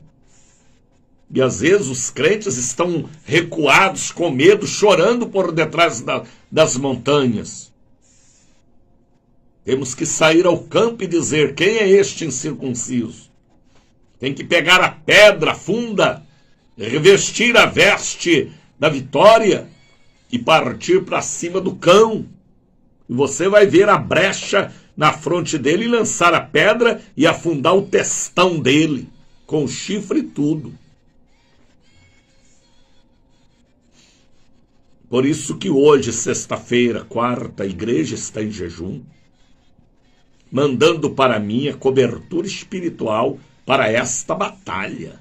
E às vezes os crentes estão recuados, com medo, chorando por detrás das montanhas. Temos que sair ao campo e dizer: quem é este incircunciso? Tem que pegar a pedra funda, revestir a veste da vitória e partir para cima do cão. E você vai ver a brecha na fronte dele e lançar a pedra e afundar o testão dele, com o chifre e tudo. Por isso que hoje, sexta-feira, quarta, a igreja está em jejum, mandando para mim a cobertura espiritual para esta batalha.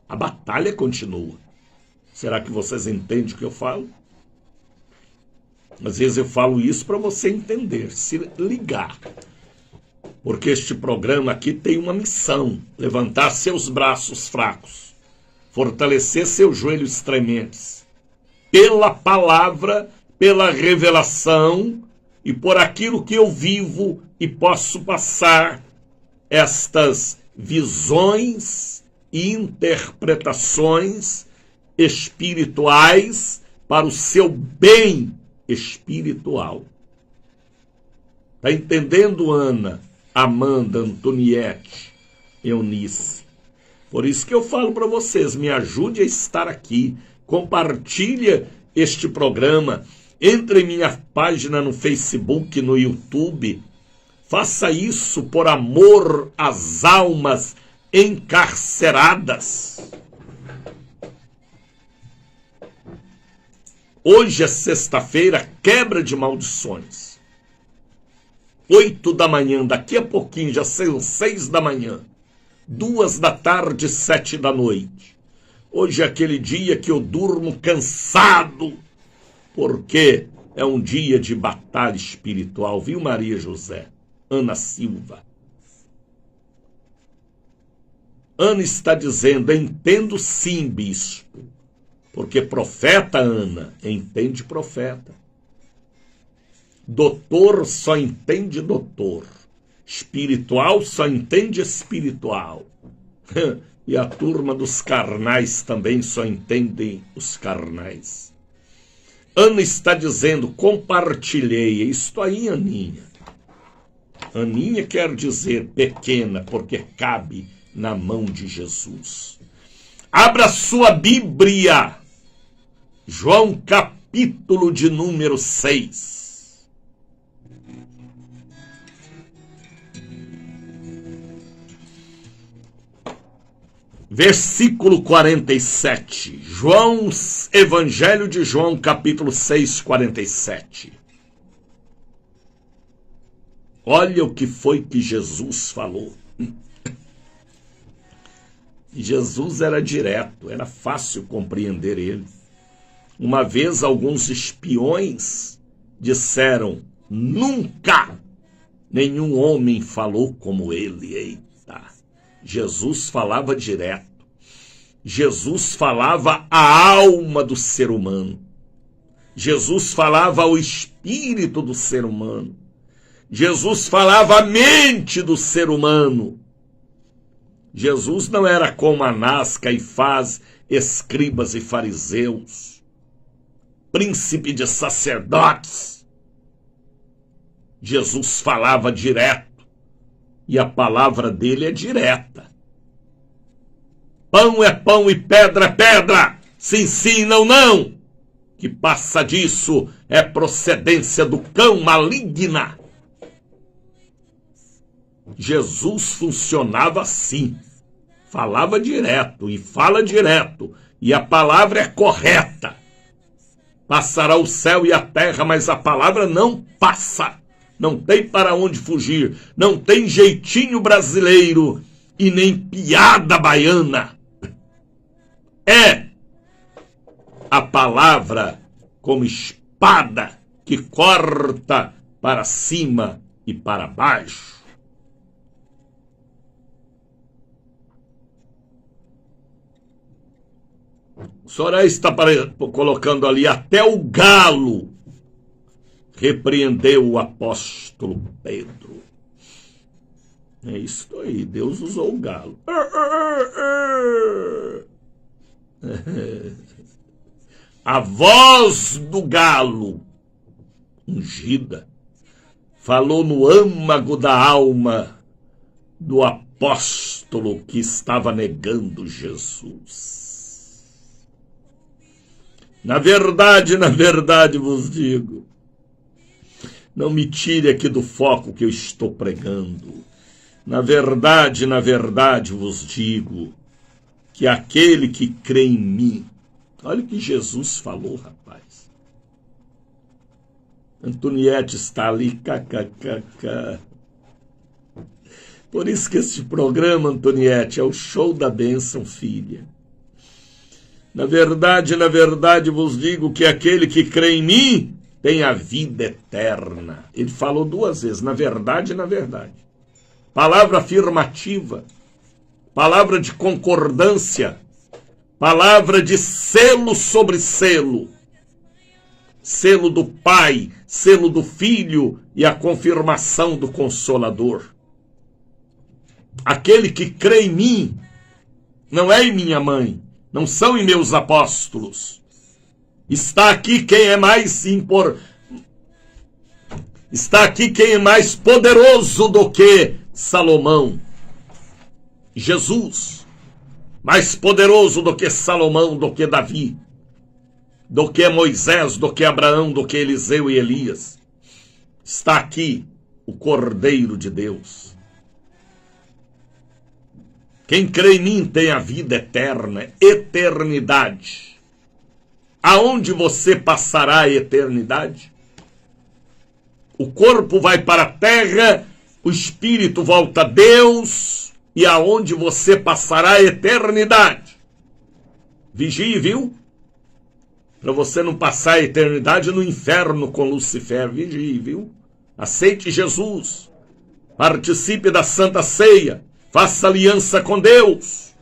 A batalha continua. Será que vocês entendem o que eu falo? Às vezes eu falo isso para você entender, se ligar. Porque este programa aqui tem uma missão: levantar seus braços fracos, fortalecer seus joelhos trementes pela palavra, pela revelação e por aquilo que eu vivo e posso passar estas visões e interpretações espirituais para o seu bem espiritual. Está entendendo, Ana, Amanda, Antoniette, Eunice? Por isso que eu falo para vocês, me ajude a estar aqui, compartilha este programa, entre em minha página no Facebook, no YouTube, faça isso por amor às almas encarceradas. Hoje é sexta-feira, quebra de maldições. 8 da manhã, daqui a pouquinho, já são 6 da manhã. 2 da tarde, 7 da noite. Hoje é aquele dia que eu durmo cansado, porque é um dia de batalha espiritual, viu, Maria José? Ana Silva. Ana está dizendo, entendo sim, bispo, porque profeta, Ana, entende profeta. Doutor só entende doutor. Espiritual só entende espiritual. E a turma dos carnais também só entende os carnais. Ana está dizendo, compartilhei. Isto aí, Aninha. Aninha quer dizer pequena, porque cabe na mão de Jesus. Abra sua Bíblia. João capítulo de número 6. Versículo 47, Evangelho de João, capítulo 6, 47. Olha o que foi que Jesus falou. Jesus era direto, era fácil compreender ele. Uma vez alguns espiões disseram, nunca nenhum homem falou como ele. Eita! Jesus falava direto. Jesus falava a alma do ser humano. Jesus falava ao espírito do ser humano. Jesus falava a mente do ser humano. Jesus não era como Anás, Caifás, escribas e fariseus, príncipe de sacerdotes. Jesus falava direto. E a palavra dele é direta. Pão é pão e pedra é pedra. Sim, sim, não, não. Que passa disso é procedência do cão maligna. Jesus funcionava assim. Falava direto e fala direto. E a palavra é correta. Passará o céu e a terra, mas a palavra não passa. Não tem para onde fugir, não tem jeitinho brasileiro e nem piada baiana. É a palavra como espada que corta para cima e para baixo. Soraya está colocando ali, até o galo repreendeu o apóstolo Pedro. É isso aí, Deus usou o galo. A voz do galo, ungida, falou no âmago da alma do apóstolo que estava negando Jesus. Na verdade vos digo, não me tire aqui do foco que eu estou pregando. Na verdade vos digo que aquele que crê em mim... Olha o que Jesus falou, rapaz. Antoniette está ali, kkkk. Por isso que esse programa, Antoniette, é o show da bênção, filha. Na verdade vos digo que aquele que crê em mim tem a vida eterna. Ele falou 2 vezes, na verdade. Palavra afirmativa, palavra de concordância, palavra de selo sobre selo. selo do Pai, selo do Filho e a confirmação do Consolador. Aquele que crê em mim, não é em minha mãe, não são em meus apóstolos. Está aqui quem é mais Está aqui quem é mais poderoso do que Salomão. Jesus, mais poderoso do que Salomão, do que Davi, do que Moisés, do que Abraão, do que Eliseu e Elias. Está aqui o Cordeiro de Deus. Quem crê em mim tem a vida eterna, eternidade. Aonde você passará a eternidade? O corpo vai para a terra, o espírito volta a Deus, e aonde você passará a eternidade? Vigie, viu? Para você não passar a eternidade no inferno com Lucifer, vigie, viu? Aceite Jesus, participe da Santa Ceia, faça aliança com Deus,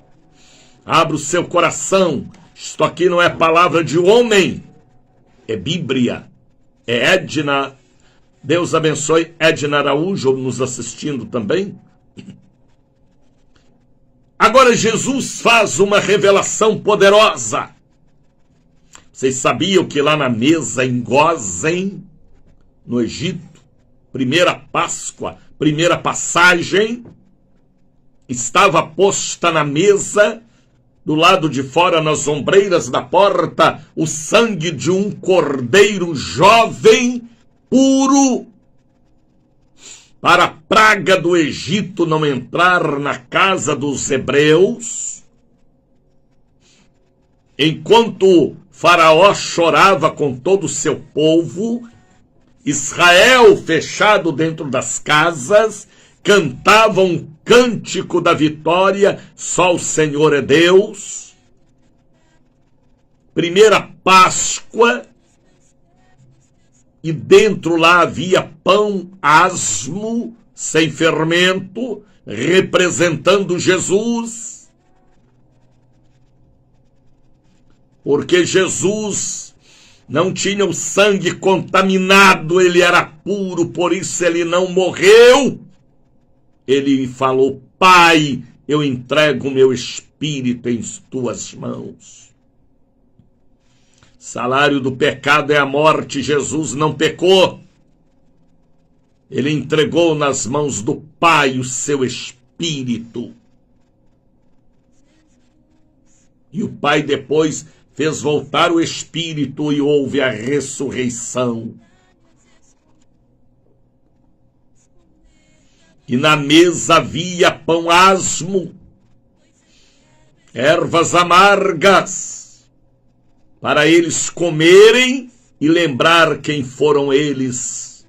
abra o seu coração. Isto aqui não é palavra de homem, é Bíblia, é Edna. Deus abençoe Edna Araújo nos assistindo também. Agora Jesus faz uma revelação poderosa. Vocês sabiam que lá na mesa em Gósen, no Egito, primeira Páscoa, primeira passagem, estava posta na mesa, do lado de fora, nas ombreiras da porta, o sangue de um cordeiro jovem, puro, para a praga do Egito não entrar na casa dos hebreus. Enquanto Faraó chorava com todo o seu povo, Israel, fechado dentro das casas, cantava um cântico da vitória, só o Senhor é Deus. Primeira Páscoa, e dentro lá havia pão asmo, sem fermento, representando Jesus. Porque Jesus não tinha o sangue contaminado, ele era puro, por isso ele não morreu. Ele falou: Pai, eu entrego o meu espírito em tuas mãos. Salário do pecado é a morte. Jesus não pecou. Ele entregou nas mãos do Pai o seu espírito. E o Pai depois fez voltar o espírito e houve a ressurreição. E na mesa havia pão asmo, ervas amargas, para eles comerem e lembrar quem foram eles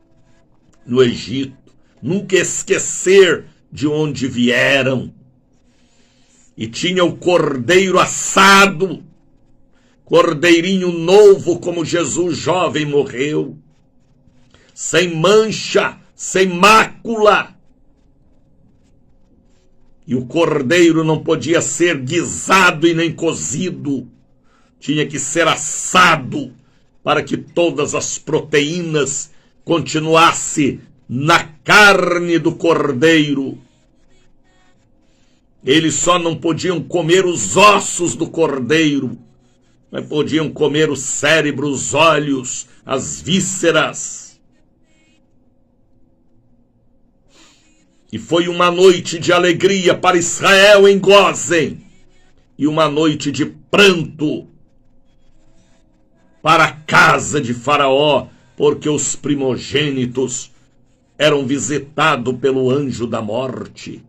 no Egito. Nunca esquecer de onde vieram. E tinha o cordeiro assado, cordeirinho novo, como Jesus jovem morreu, sem mancha, sem mácula. E o cordeiro não podia ser guisado e nem cozido. Tinha que ser assado para que todas as proteínas continuassem na carne do cordeiro. Eles só não podiam comer os ossos do cordeiro, mas podiam comer o cérebro, os olhos, as vísceras. E foi uma noite de alegria para Israel em Gósen, e uma noite de pranto para a casa de Faraó, porque os primogênitos eram visitados pelo anjo da morte.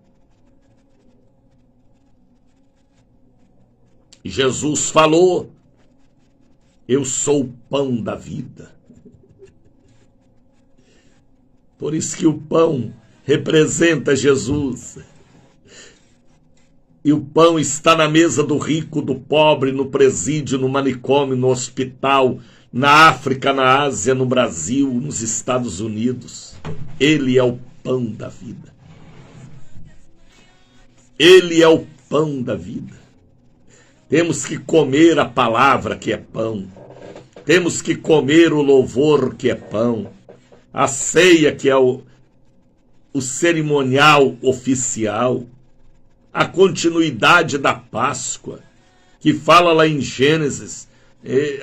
Jesus falou: eu sou o pão da vida. Por isso que o pão representa Jesus. E o pão está na mesa do rico, do pobre, no presídio, no manicômio, no hospital, na África, na Ásia, no Brasil, nos Estados Unidos. Ele é o pão da vida. Ele é o pão da vida. Temos que comer a palavra que é pão. Temos que comer o louvor que é pão, a ceia que é o cerimonial oficial, a continuidade da Páscoa, que fala lá em Gênesis,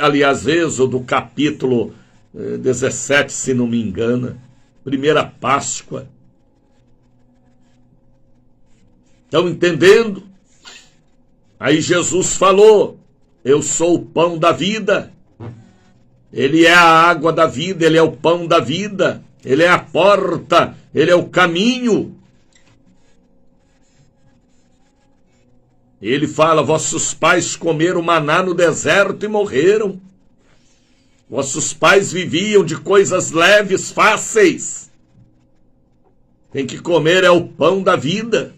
aliás, Êxodo, capítulo 17, se não me engano, primeira Páscoa. Estão entendendo? Aí Jesus falou, eu sou o pão da vida, ele é a água da vida, ele é o pão da vida, ele é a porta, ele é o caminho. Ele fala, vossos pais comeram maná no deserto e morreram. Vossos pais viviam de coisas leves, fáceis. Tem que comer é o pão da vida.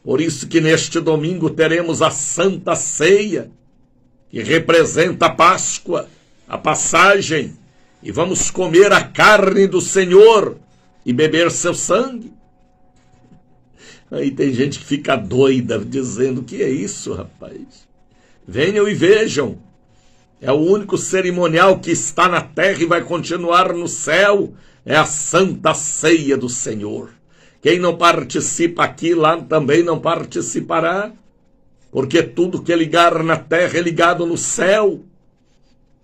Por isso que neste domingo teremos a Santa Ceia, que representa a Páscoa, a passagem, e vamos comer a carne do Senhor e beber seu sangue. Aí tem gente que fica doida dizendo, que é isso, rapaz? Venham e vejam. É o único cerimonial que está na terra e vai continuar no céu. É a Santa Ceia do Senhor. Quem não participa aqui, lá também não participará. Porque tudo que é ligar na terra é ligado no céu.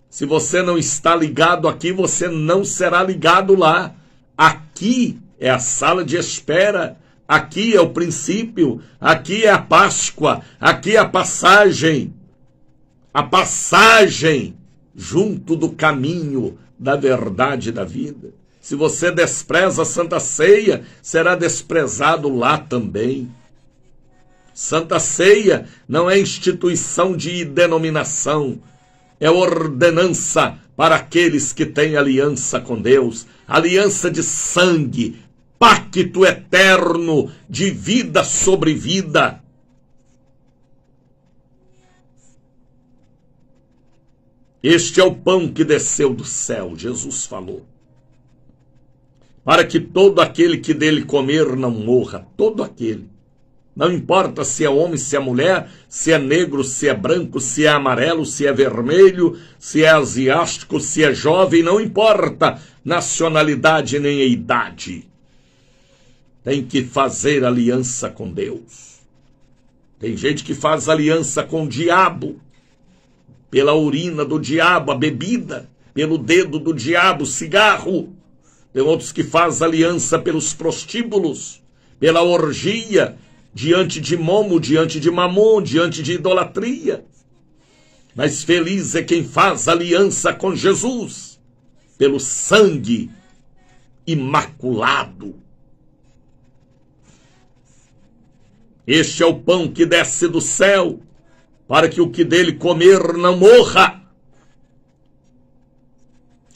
Se você não está ligado aqui, você não será ligado lá. Aqui é a sala de espera. Aqui é o princípio, aqui é a Páscoa, aqui é a passagem junto do caminho da verdade e da vida. Se você despreza a Santa Ceia, será desprezado lá também. Santa Ceia não é instituição de denominação, é ordenança para aqueles que têm aliança com Deus, aliança de sangue, pacto eterno de vida sobre vida. Este é o pão que desceu do céu, Jesus falou. Para que todo aquele que dele comer não morra, todo aquele. Não importa se é homem, se é mulher, se é negro, se é branco, se é amarelo, se é vermelho, se é asiático, se é jovem, não importa nacionalidade nem a idade. Tem que fazer aliança com Deus. Tem gente que faz aliança com o diabo, pela urina do diabo, a bebida, pelo dedo do diabo, o cigarro. Tem outros que fazem aliança pelos prostíbulos, pela orgia, diante de Momo, diante de Mamon, diante de idolatria. Mas feliz é quem faz aliança com Jesus, pelo sangue imaculado. Este é o pão que desce do céu, para que o que dele comer não morra.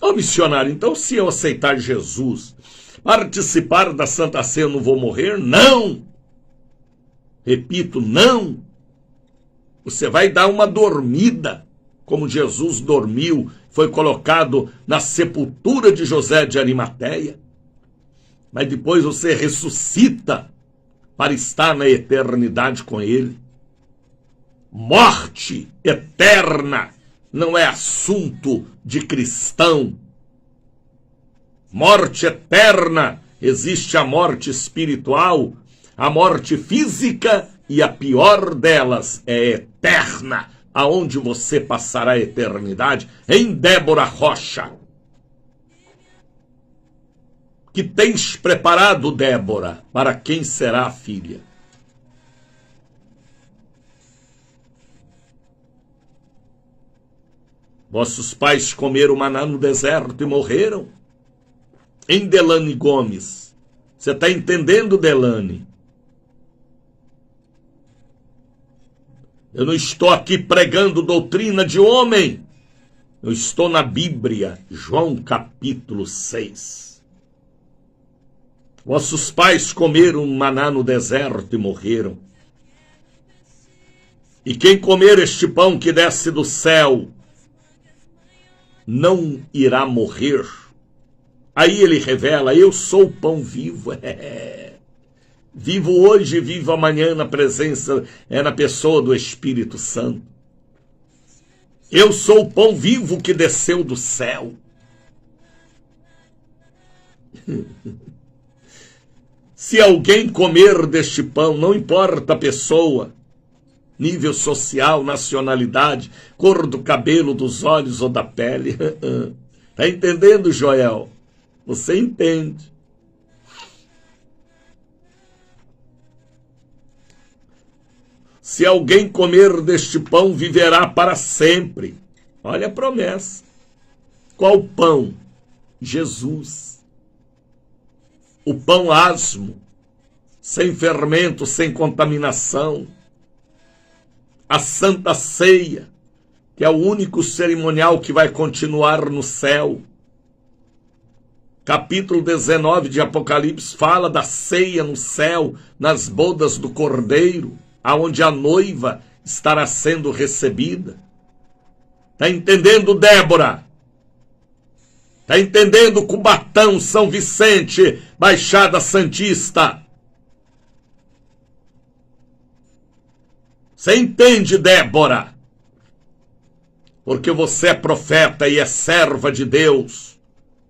Ó missionário, então se eu aceitar Jesus, participar da Santa Ceia, eu não vou morrer? Não! Repito, não! Você vai dar uma dormida, como Jesus dormiu, foi colocado na sepultura de José de Arimateia. Mas depois você ressuscita para estar na eternidade com ele. Morte eterna não é assunto de cristão. Morte eterna, existe a morte espiritual, a morte física, e a pior delas é eterna, aonde você passará a eternidade, em Débora Rocha. Que tens preparado, Débora, para quem será a filha? Vossos pais comeram maná no deserto e morreram. Em Delane Gomes. Você está entendendo, Delane? Eu não estou aqui pregando doutrina de homem. Eu estou na Bíblia, João capítulo 6. Vossos pais comeram maná no deserto e morreram. E quem comer este pão que desce do céu não irá morrer. Aí ele revela, eu sou o pão vivo. Vivo hoje, vivo amanhã na presença, na pessoa do Espírito Santo. Eu sou o pão vivo que desceu do céu. Se alguém comer deste pão, não importa a pessoa, nível social, nacionalidade, cor do cabelo, dos olhos ou da pele. Está entendendo, Joel? Você entende. Se alguém comer deste pão, viverá para sempre. Olha a promessa. Qual pão? Jesus. O pão asmo, sem fermento, sem contaminação. A Santa Ceia, que é o único cerimonial que vai continuar no céu. Capítulo 19 de Apocalipse fala da ceia no céu, nas bodas do Cordeiro, aonde a noiva estará sendo recebida. Está entendendo, Débora? Está entendendo, Cubatão, São Vicente, Baixada Santista? Você entende, Débora? Porque você é profeta e é serva de Deus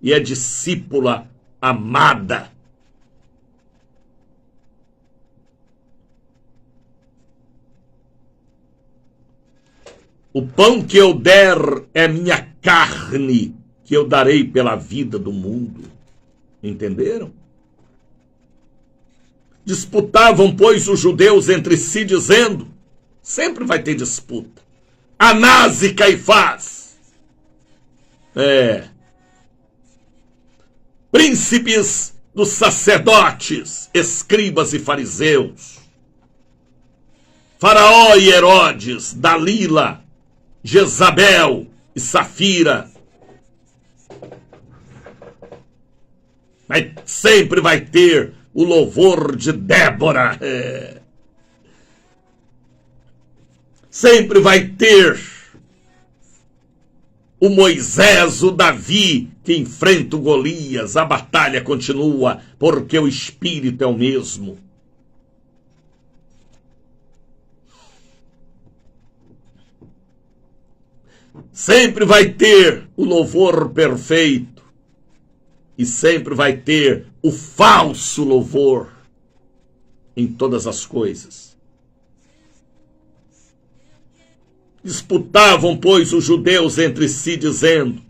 e é discípula amada. O pão que eu der é minha carne, que eu darei pela vida do mundo. Entenderam? Disputavam, pois, os judeus entre si, dizendo, sempre vai ter disputa, Anás e Caifás, príncipes dos sacerdotes, escribas e fariseus, Faraó e Herodes, Dalila, Jezabel e Safira. Mas sempre vai ter o louvor de Débora. Sempre vai ter o Moisés, o Davi, que enfrenta o Golias. A batalha continua, porque o Espírito é o mesmo. Sempre vai ter o louvor perfeito. E sempre vai ter o falso louvor em todas as coisas. Disputavam, pois, os judeus entre si, dizendo,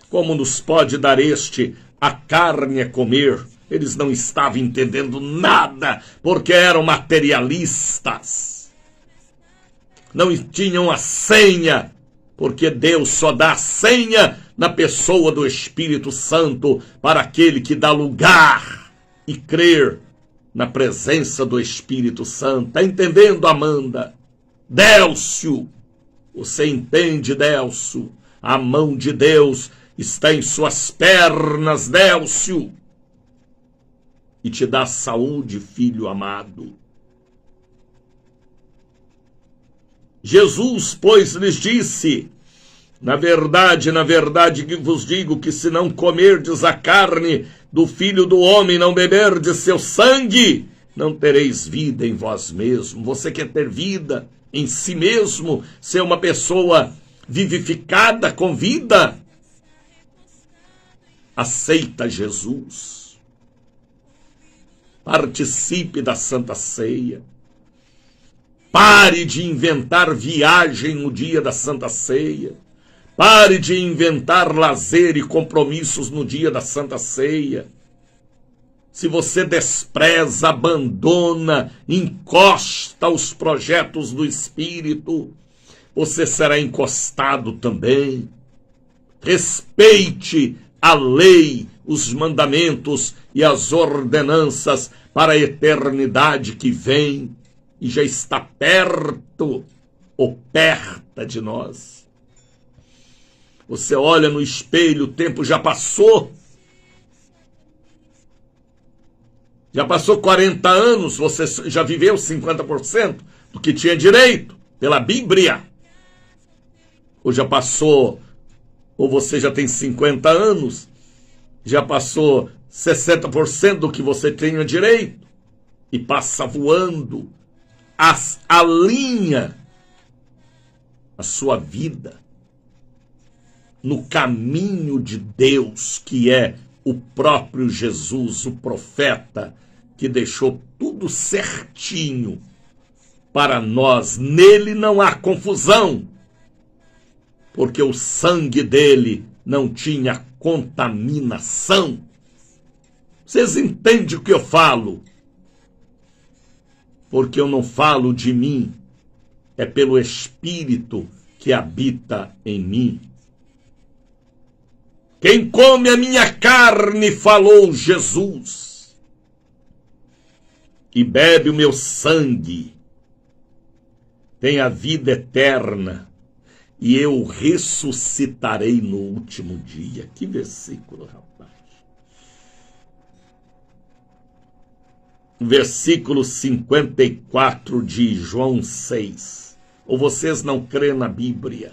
como nos pode dar este a carne a comer? Eles não estavam entendendo nada, porque eram materialistas. Não tinham a senha, porque Deus só dá a senha na pessoa do Espírito Santo para aquele que dá lugar e crer na presença do Espírito Santo. Está entendendo, Amanda? Délcio, você entende, Délcio? A mão de Deus está em suas pernas, Délcio, e te dá saúde, filho amado. Jesus, pois, lhes disse, na verdade que vos digo, que se não comerdes a carne do Filho do Homem, não beberdes seu sangue, não tereis vida em vós mesmo. Você quer ter vida em si mesmo, ser uma pessoa vivificada com vida? Aceita Jesus. Participe da Santa Ceia. Pare de inventar viagem no dia da Santa Ceia. Pare de inventar lazer e compromissos no dia da Santa Ceia. Se você despreza, abandona, encosta os projetos do Espírito, você será encostado também. Respeite a lei, os mandamentos e as ordenanças para a eternidade que vem e já está perto ou perto de nós. Você olha no espelho, o tempo já passou. Já passou 40 anos, você já viveu 50% do que tinha direito pela Bíblia. Ou já passou, ou você já tem 50 anos, já passou 60% do que você tinha direito e passa voando, a linha a sua vida no caminho de Deus, que é o próprio Jesus, o profeta, que deixou tudo certinho para nós. Nele não há confusão, porque o sangue dele não tinha contaminação. Vocês entendem o que eu falo? Porque eu não falo de mim, é pelo Espírito que habita em mim. Quem come a minha carne, falou Jesus, e bebe o meu sangue, tem a vida eterna, e eu ressuscitarei no último dia. Que versículo, rapaz. Versículo 54 de João 6. Ou vocês não crêem na Bíblia?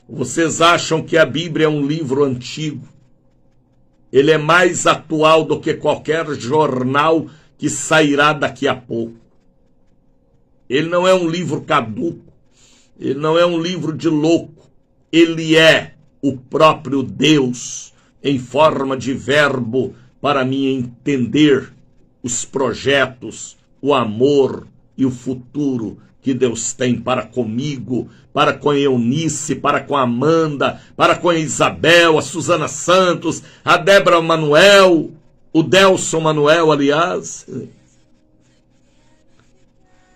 Vocês acham que a Bíblia é um livro antigo? Ele é mais atual do que qualquer jornal que sairá daqui a pouco. Ele não é um livro caduco. Ele não é um livro de louco. Ele é o próprio Deus em forma de verbo para me entender os projetos, o amor e o futuro que Deus tem para comigo, para com a Eunice, para com a Amanda, para com a Isabel, a Suzana Santos, a Débora Manuel, o Delson Manuel, aliás.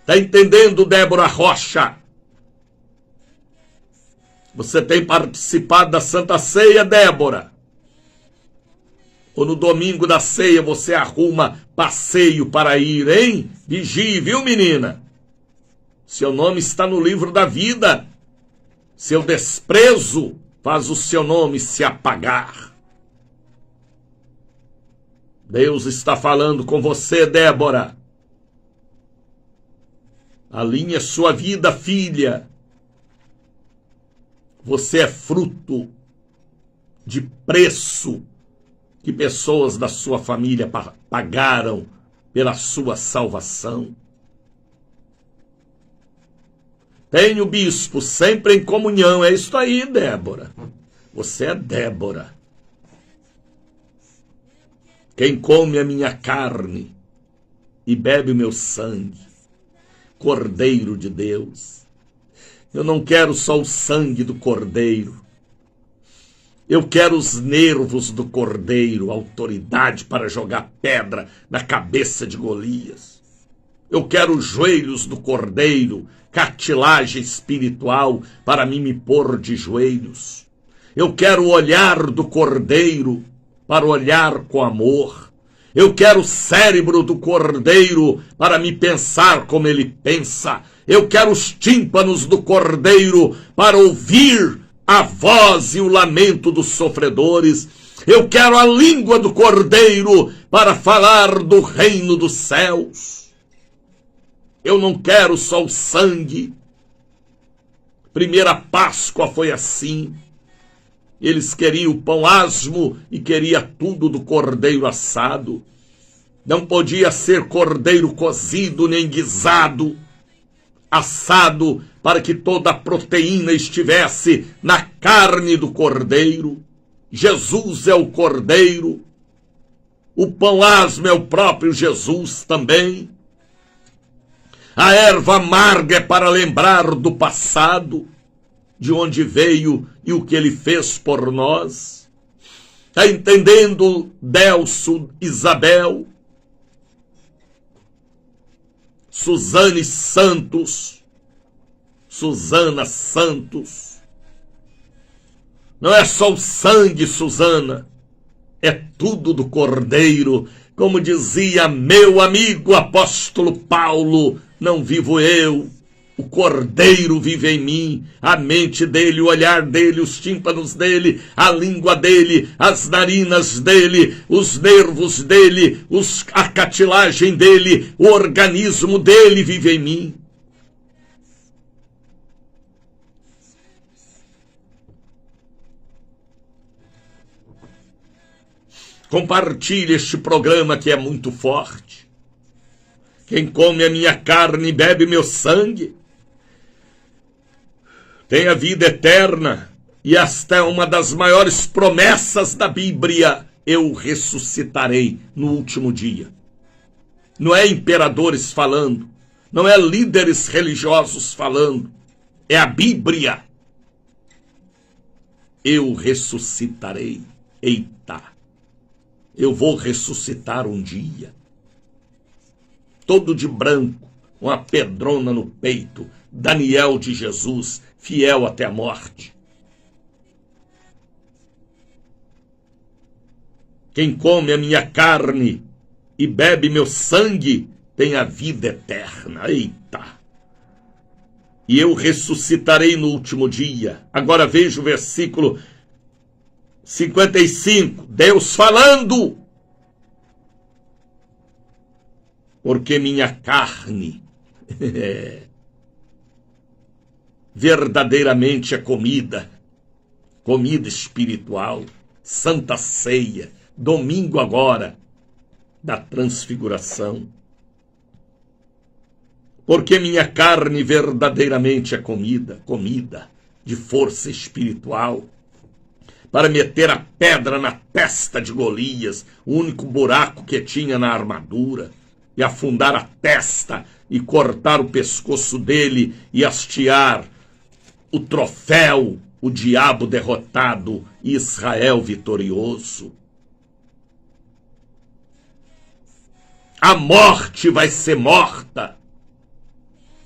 Está entendendo, Débora Rocha? Você tem participado da Santa Ceia, Débora? Ou no domingo da ceia você arruma passeio para ir, hein? Vigie, viu, menina? Seu nome está no livro da vida. Seu desprezo faz o seu nome se apagar. Deus está falando com você, Débora. Alinhe sua vida, filha. Você é fruto de preço que pessoas da sua família pagaram pela sua salvação. Tenho bispo sempre em comunhão. É isso aí, Débora. Você é Débora. Quem come a minha carne e bebe o meu sangue, Cordeiro de Deus. Eu não quero só o sangue do Cordeiro. Eu quero os nervos do Cordeiro, autoridade para jogar pedra na cabeça de Golias. Eu quero os joelhos do Cordeiro, cartilagem espiritual para mim me pôr de joelhos. Eu quero o olhar do Cordeiro para olhar com amor. Eu quero o cérebro do Cordeiro para me pensar como ele pensa. Eu quero os tímpanos do Cordeiro para ouvir a voz e o lamento dos sofredores. Eu quero a língua do Cordeiro para falar do reino dos céus. Eu não quero só o sangue. Primeira Páscoa foi assim. Eles queriam o pão asmo e queria tudo do cordeiro assado. Não podia ser cordeiro cozido nem guisado, assado, para que toda a proteína estivesse na carne do cordeiro. Jesus é o cordeiro. O pão asmo é o próprio Jesus também. A erva amarga é para lembrar do passado, de onde veio e o que ele fez por nós. Está entendendo, Delso, Isabel, Suzane Santos, Suzana Santos? Não é só o sangue, Suzana, é tudo do Cordeiro. Como dizia meu amigo apóstolo Paulo, não vivo eu, o Cordeiro vive em mim, a mente dele, o olhar dele, os tímpanos dele, a língua dele, as narinas dele, os nervos dele, a cartilagem dele, o organismo dele vive em mim. Compartilhe este programa que é muito forte. Quem come a minha carne e bebe meu sangue tem a vida eterna, E esta é uma das maiores promessas da Bíblia: eu ressuscitarei no último dia. Não é imperadores falando, não é líderes religiosos falando, é a Bíblia. Eu ressuscitarei. Eita, eu vou ressuscitar um dia. Todo de branco, uma pedrona no peito, Daniel de Jesus, fiel até a morte. Quem come a minha carne e bebe meu sangue tem a vida eterna. Eita! E eu ressuscitarei no último dia. Agora veja o versículo 55. Deus falando. Porque minha carne verdadeiramente é comida espiritual, santa ceia, domingo agora da transfiguração. Porque minha carne verdadeiramente é comida de força espiritual, para meter a pedra na testa de Golias, o único buraco que tinha na armadura, e afundar a testa e cortar o pescoço dele e hastear o troféu, o diabo derrotado e Israel vitorioso. A morte vai ser morta.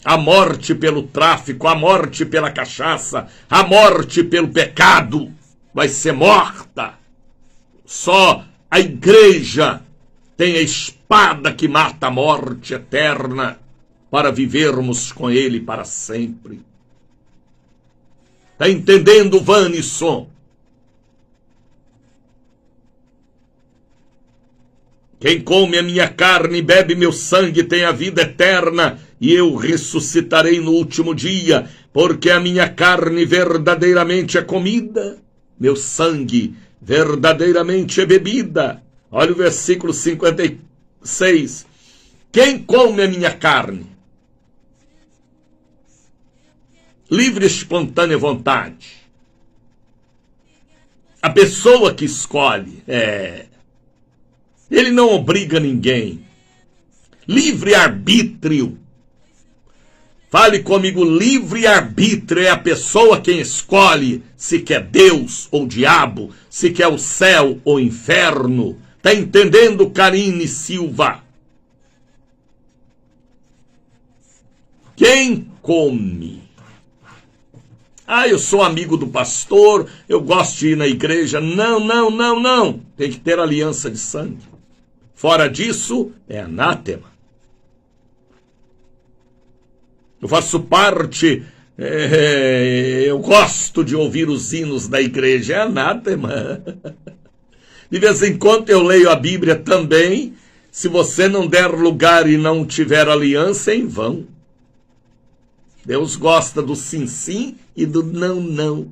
A morte pelo tráfico, a morte pela cachaça, a morte pelo pecado vai ser morta. Só a igreja tem a espada que mata a morte eterna para vivermos com ele para sempre. Está entendendo, Vanisson? Quem come a minha carne e bebe meu sangue tem a vida eterna, e eu ressuscitarei no último dia, porque a minha carne verdadeiramente é comida, meu sangue verdadeiramente é bebida. Olha o versículo 56. Quem come a minha carne? Livre e espontânea vontade. A pessoa que escolhe, ele não obriga ninguém. Livre-arbítrio. Fale comigo, livre-arbítrio é a pessoa quem escolhe se quer Deus ou diabo, se quer o céu ou inferno. Tá entendendo, Karine Silva? Quem come? Eu sou amigo do pastor, eu gosto de ir na igreja. Não. Tem que ter aliança de sangue. Fora disso, é anátema. Eu faço parte, eu gosto de ouvir os hinos da igreja, é anátema. De vez em quando eu leio a Bíblia também. Se você não der lugar e não tiver aliança, é em vão. Deus gosta do sim, sim e do não, não.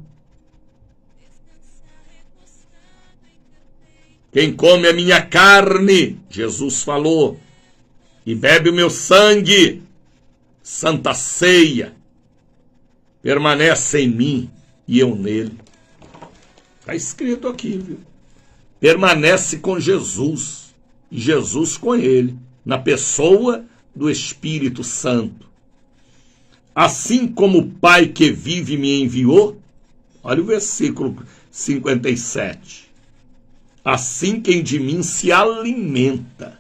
Quem come a minha carne, Jesus falou, e bebe o meu sangue, santa ceia, permanece em mim e eu nele. Está escrito aqui, viu? Permanece com Jesus, e Jesus com ele, na pessoa do Espírito Santo. Assim como o Pai que vive me enviou, olha o versículo 57. Assim quem de mim se alimenta.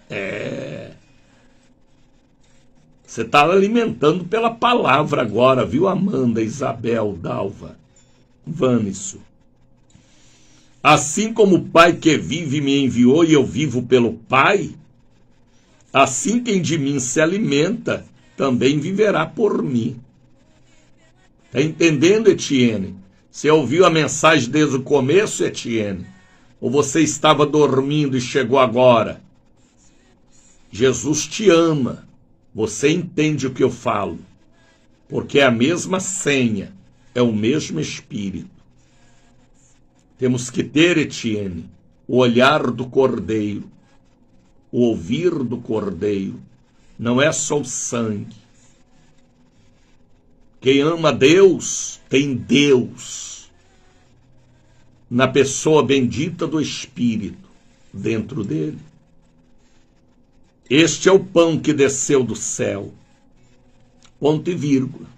Você está alimentando pela palavra agora, viu, Amanda, Isabel, Dalva, Vânisso? Assim como o Pai que vive me enviou e eu vivo pelo Pai, assim quem de mim se alimenta também viverá por mim. Está entendendo, Etienne? Você ouviu a mensagem desde o começo, Etienne? Ou você estava dormindo e chegou agora? Jesus te ama. Você entende o que eu falo. Porque é a mesma senha, é o mesmo Espírito. Temos que ter, Etienne, o olhar do Cordeiro, o ouvir do Cordeiro. Não é só o sangue. Quem ama Deus, tem Deus. na pessoa bendita do Espírito dentro dele. Este é o pão que desceu do céu. Ponto e vírgula.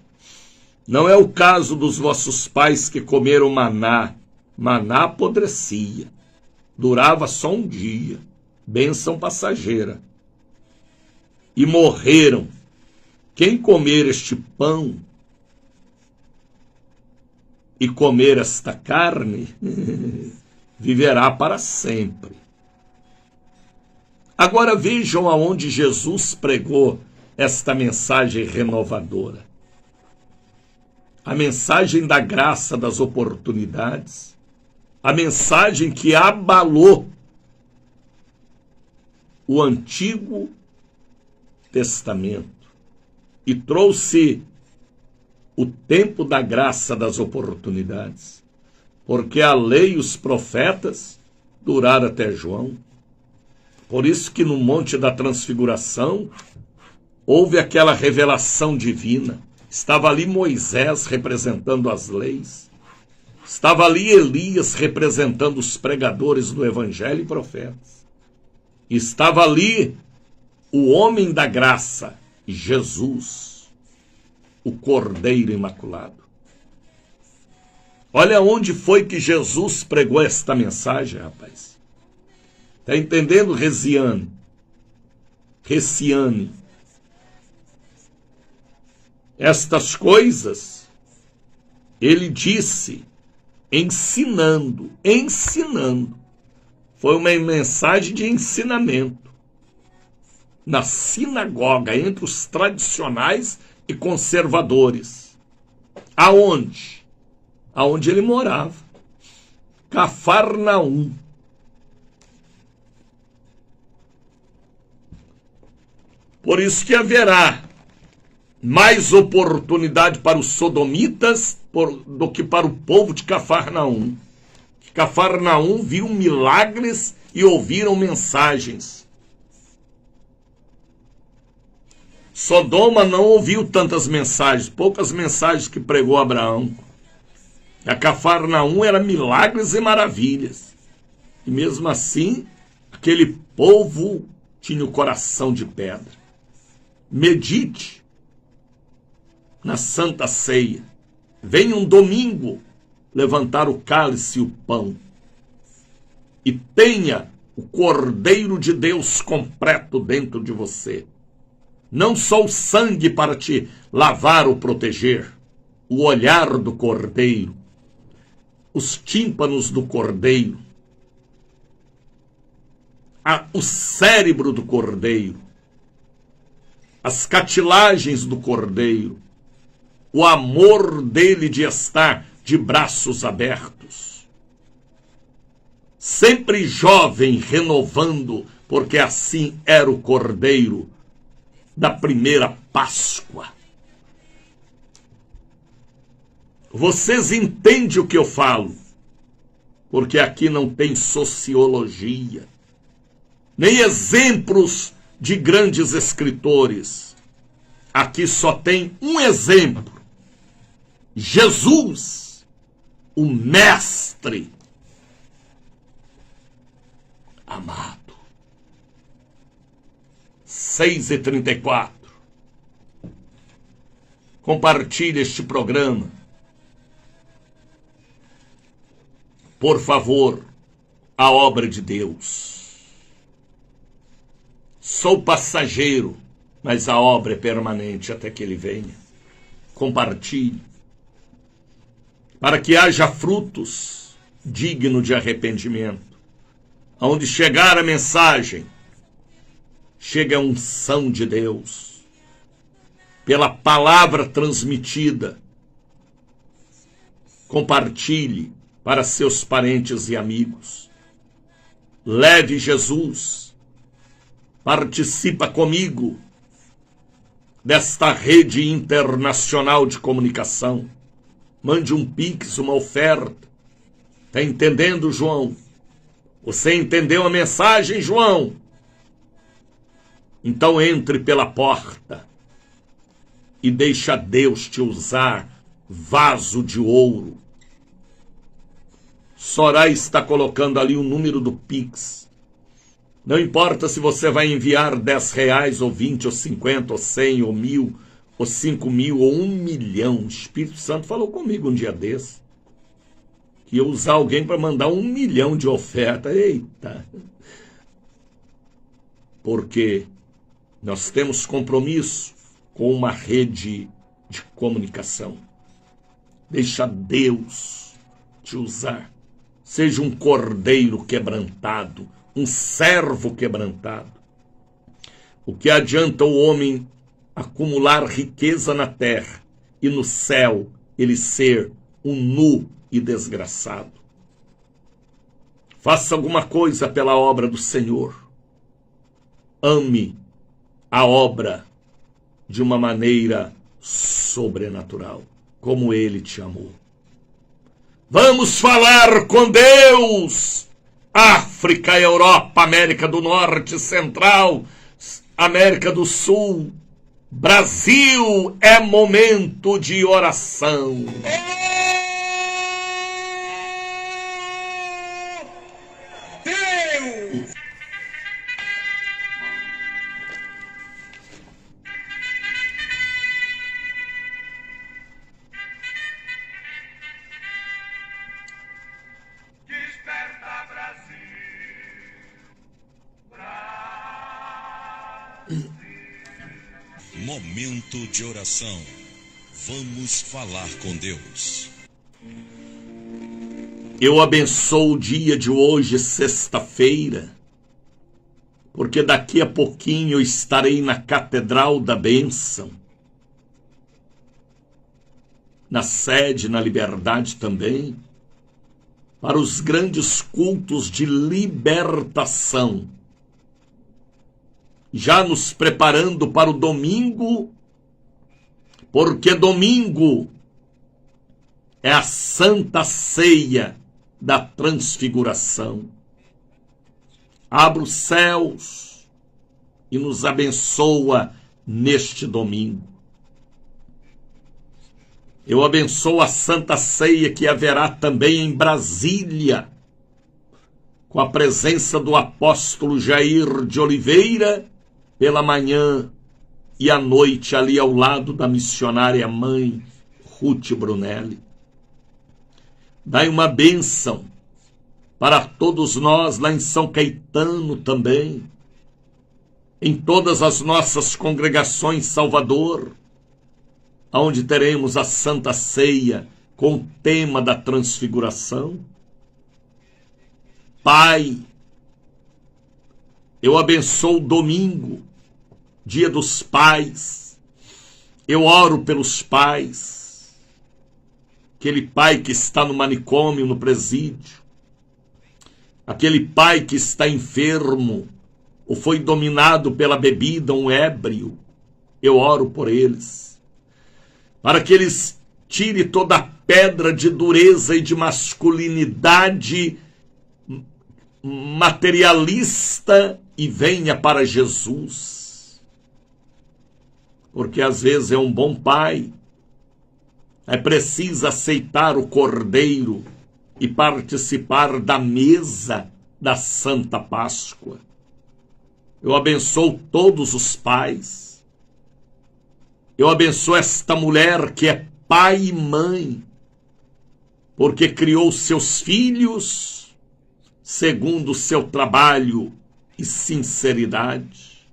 Não é o caso dos vossos pais que comeram maná. Maná apodrecia. Durava só um dia. Bênção passageira. E morreram. Quem comer este pão e comer esta carne, viverá para sempre. Agora vejam aonde Jesus pregou esta mensagem renovadora. A mensagem da graça das oportunidades, a mensagem que abalou o Antigo Testamento e trouxe o tempo da graça das oportunidades, porque a lei e os profetas duraram até João. Por isso que no Monte da Transfiguração houve aquela revelação divina. Estava ali Moisés representando as leis. Estava ali Elias representando os pregadores do Evangelho e profetas. Estava ali o homem da graça, Jesus, o Cordeiro Imaculado. Olha onde foi que Jesus pregou esta mensagem, rapaz. Está entendendo, Reciane? Estas coisas ele disse ensinando. Foi uma mensagem de ensinamento. Na sinagoga, entre os tradicionais e conservadores. Aonde? Aonde ele morava. Cafarnaum. Por isso que haverá mais oportunidade para os sodomitas do que para o povo de Cafarnaum. Cafarnaum viu milagres e ouviram mensagens. Sodoma não ouviu tantas mensagens, poucas mensagens que pregou Abraão. A Cafarnaum era milagres e maravilhas. E mesmo assim, aquele povo tinha o coração de pedra. Medite na Santa Ceia. Venha um domingo levantar o cálice e o pão. E tenha o Cordeiro de Deus completo dentro de você. Não só o sangue para te lavar ou proteger, o olhar do Cordeiro, os tímpanos do Cordeiro, o cérebro do Cordeiro, as cartilagens do Cordeiro, o amor dele de estar de braços abertos. Sempre jovem, renovando, porque assim era o Cordeiro da primeira Páscoa. Vocês entendem o que eu falo? Porque aqui não tem sociologia, nem exemplos de grandes escritores. Aqui só tem um exemplo. Jesus, o Mestre amado. 6h34. Compartilhe este programa. Por favor, a obra de Deus. Sou passageiro, mas a obra é permanente até que ele venha. Compartilhe. Para que haja frutos dignos de arrependimento. Aonde chegar a mensagem, chega a unção de Deus, pela palavra transmitida. Compartilhe para seus parentes e amigos. Leve Jesus. Participa comigo desta rede internacional de comunicação. Mande um pix, uma oferta. Está entendendo, João? Você entendeu a mensagem, João? Então entre pela porta e deixa Deus te usar, vaso de ouro. Soraya está colocando ali o número do Pix. Não importa se você vai enviar R$10, ou 20, ou 50, ou 100, ou 1.000, ou 5.000, ou 1 milhão. O Espírito Santo falou comigo um dia desse, que ia usar alguém para mandar 1 milhão de oferta. Eita! Porque nós temos compromisso com uma rede de comunicação. Deixa Deus te usar. Seja um cordeiro quebrantado, um servo quebrantado. O que adianta o homem acumular riqueza na terra e no céu ele ser um nu e desgraçado? Faça alguma coisa pela obra do Senhor. Ame a obra de uma maneira sobrenatural, como Ele te amou. Vamos falar com Deus! África, Europa, América do Norte, Central, América do Sul, Brasil, é momento de oração. Momento de oração. Vamos falar com Deus. Eu abençoo o dia de hoje, sexta-feira, porque daqui a pouquinho eu estarei na Catedral da Bênção, na sede, na Liberdade também, para os grandes cultos de libertação, já nos preparando para o domingo, porque domingo é a Santa Ceia da Transfiguração. Abra os céus e nos abençoa neste domingo. Eu abençoo a Santa Ceia que haverá também em Brasília, com a presença do apóstolo Jair de Oliveira, pela manhã e à noite ali ao lado da missionária mãe Ruth Brunelli. Dai uma bênção para todos nós lá em São Caetano também, em todas as nossas congregações Salvador, onde teremos a Santa Ceia com o tema da transfiguração. Pai, eu abençoo o domingo, dia dos pais. Eu oro pelos pais, aquele pai que está no manicômio, no presídio, aquele pai que está enfermo ou foi dominado pela bebida, um ébrio. Eu oro por eles, para que eles tirem toda a pedra de dureza e de masculinidade materialista e venha para Jesus. Porque às vezes é um bom pai, é preciso aceitar o Cordeiro e participar da mesa da Santa Páscoa. Eu abençoo todos os pais. Eu abençoo esta mulher que é pai e mãe, porque criou seus filhos segundo o seu trabalho e sinceridade.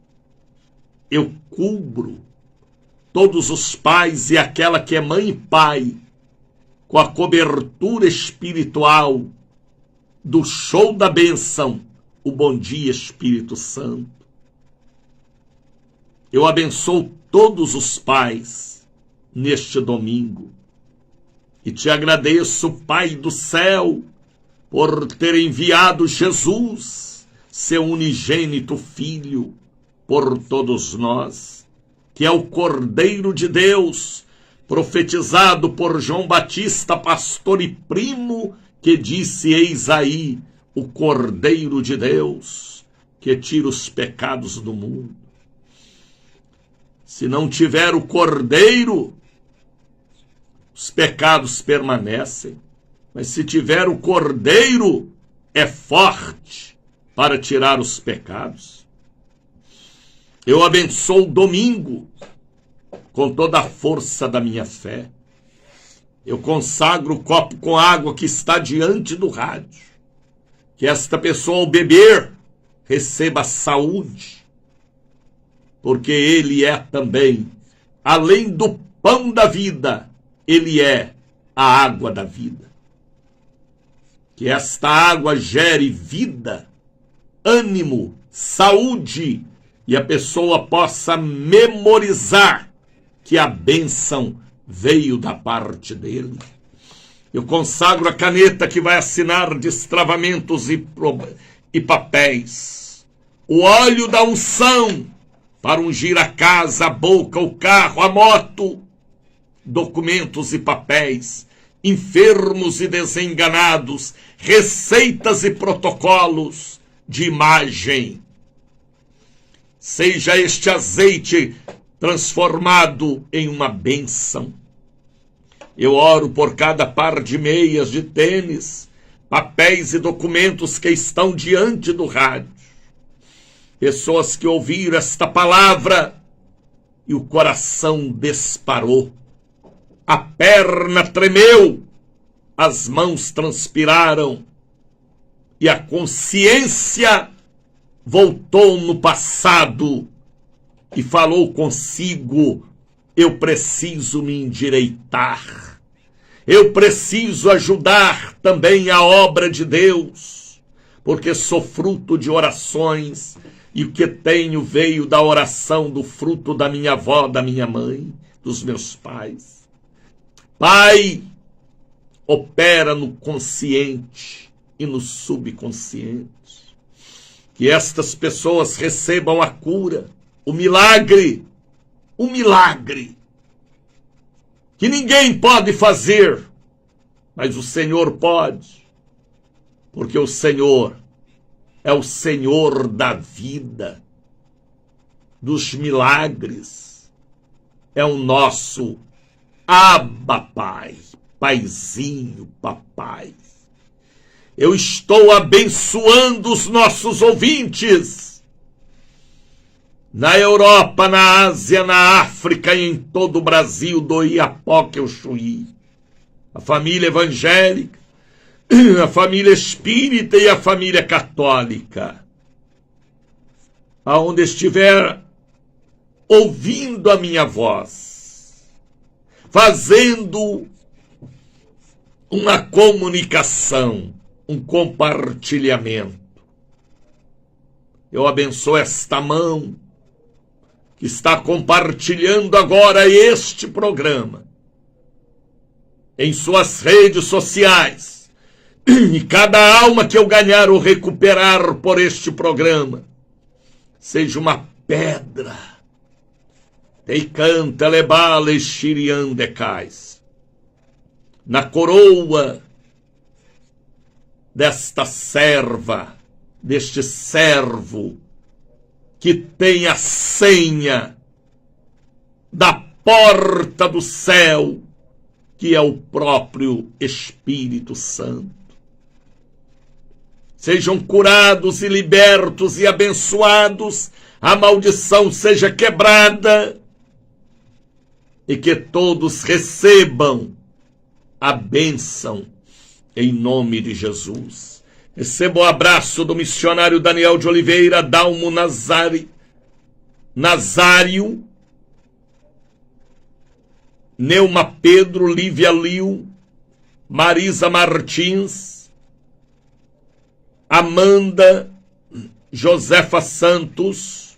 Eu cubro todos os pais e aquela que é mãe e pai com a cobertura espiritual do show da bênção, o Bom Dia Espírito Santo. Eu abençoo todos os pais neste domingo e te agradeço, Pai do céu, por ter enviado Jesus, seu unigênito Filho, por todos nós, que é o Cordeiro de Deus, profetizado por João Batista, pastor e primo, que disse: eis aí o Cordeiro de Deus, que tira os pecados do mundo. Se não tiver o Cordeiro, os pecados permanecem. Mas se tiver o Cordeiro, é forte para tirar os pecados. Eu abençoo o domingo com toda a força da minha fé. Eu consagro o copo com água que está diante do rádio. Que esta pessoa, ao beber, receba saúde. Porque ele é também, além do pão da vida, ele é a água da vida. Que esta água gere vida, ânimo, saúde, e a pessoa possa memorizar que a bênção veio da parte dele. Eu consagro a caneta que vai assinar destravamentos e papéis. O óleo da unção para ungir a casa, a boca, o carro, a moto. Documentos e papéis. Enfermos e desenganados. Receitas e protocolos de imagem. Seja este azeite transformado em uma bênção. Eu oro por cada par de meias, de tênis, papéis e documentos que estão diante do rádio. Pessoas que ouviram esta palavra e o coração disparou. A perna tremeu, as mãos transpiraram e a consciência voltou no passado e falou consigo: eu preciso me endireitar. Eu preciso ajudar também a obra de Deus, porque sou fruto de orações, e o que tenho veio da oração, do fruto da minha avó, da minha mãe, dos meus pais. Pai, opera no consciente e no subconsciente. Que estas pessoas recebam a cura, o milagre, que ninguém pode fazer, mas o Senhor pode, porque o Senhor é o Senhor da vida, dos milagres, é o nosso Abba Pai, Paizinho, Papai. Eu estou abençoando os nossos ouvintes, na Europa, na Ásia, na África e em todo o Brasil, do Iapoque ao Chuí. A família evangélica, a família espírita e a família católica. Aonde estiver ouvindo a minha voz, fazendo uma comunicação, um compartilhamento. Eu abençoo esta mão que está compartilhando agora este programa em suas redes sociais. E cada alma que eu ganhar ou recuperar por este programa seja uma pedra. Teicanta lebala exiriandecais. Na coroa desta serva, deste servo, que tem a senha da porta do céu, que é o próprio Espírito Santo. Sejam curados e libertos e abençoados, a maldição seja quebrada, e que todos recebam a bênção em nome de Jesus. Receba o abraço do missionário Daniel de Oliveira, Dalmo Nazário, Neuma Pedro, Lívia Liu, Marisa Martins, Amanda, Josefa Santos.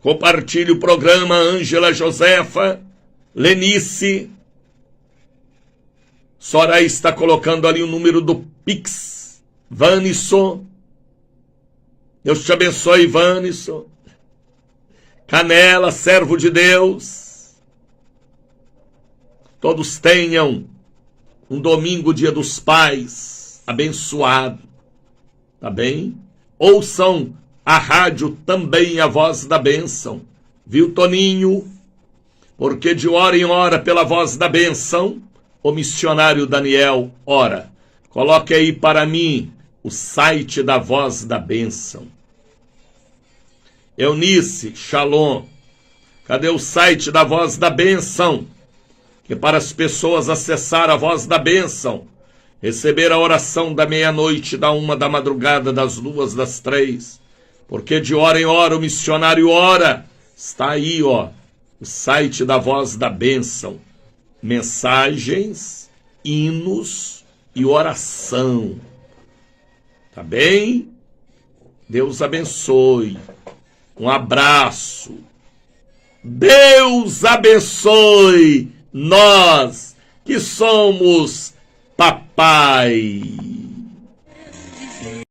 Compartilhe o programa, Ângela Josefa, Lenice. Soraya está colocando ali o número do Pix. Vanisson, Deus te abençoe, Vanisson. Canela, servo de Deus. Todos tenham um domingo, dia dos pais, abençoado. Tá bem? Ouçam a rádio também, a voz da bênção. Viu, Toninho? Porque de hora em hora, pela voz da bênção, o missionário Daniel ora. Coloque aí para mim o site da Voz da Bênção. Eunice, Shalom. Cadê o site da Voz da Bênção? Que para as pessoas acessar a Voz da Bênção, receber a oração da meia-noite, da 1 da madrugada, das 2, das 3, porque de hora em hora o missionário ora. Está aí, ó, o site da Voz da Bênção. Mensagens, hinos e oração. Tá bem? Deus abençoe. Um abraço. Deus abençoe nós que somos papai.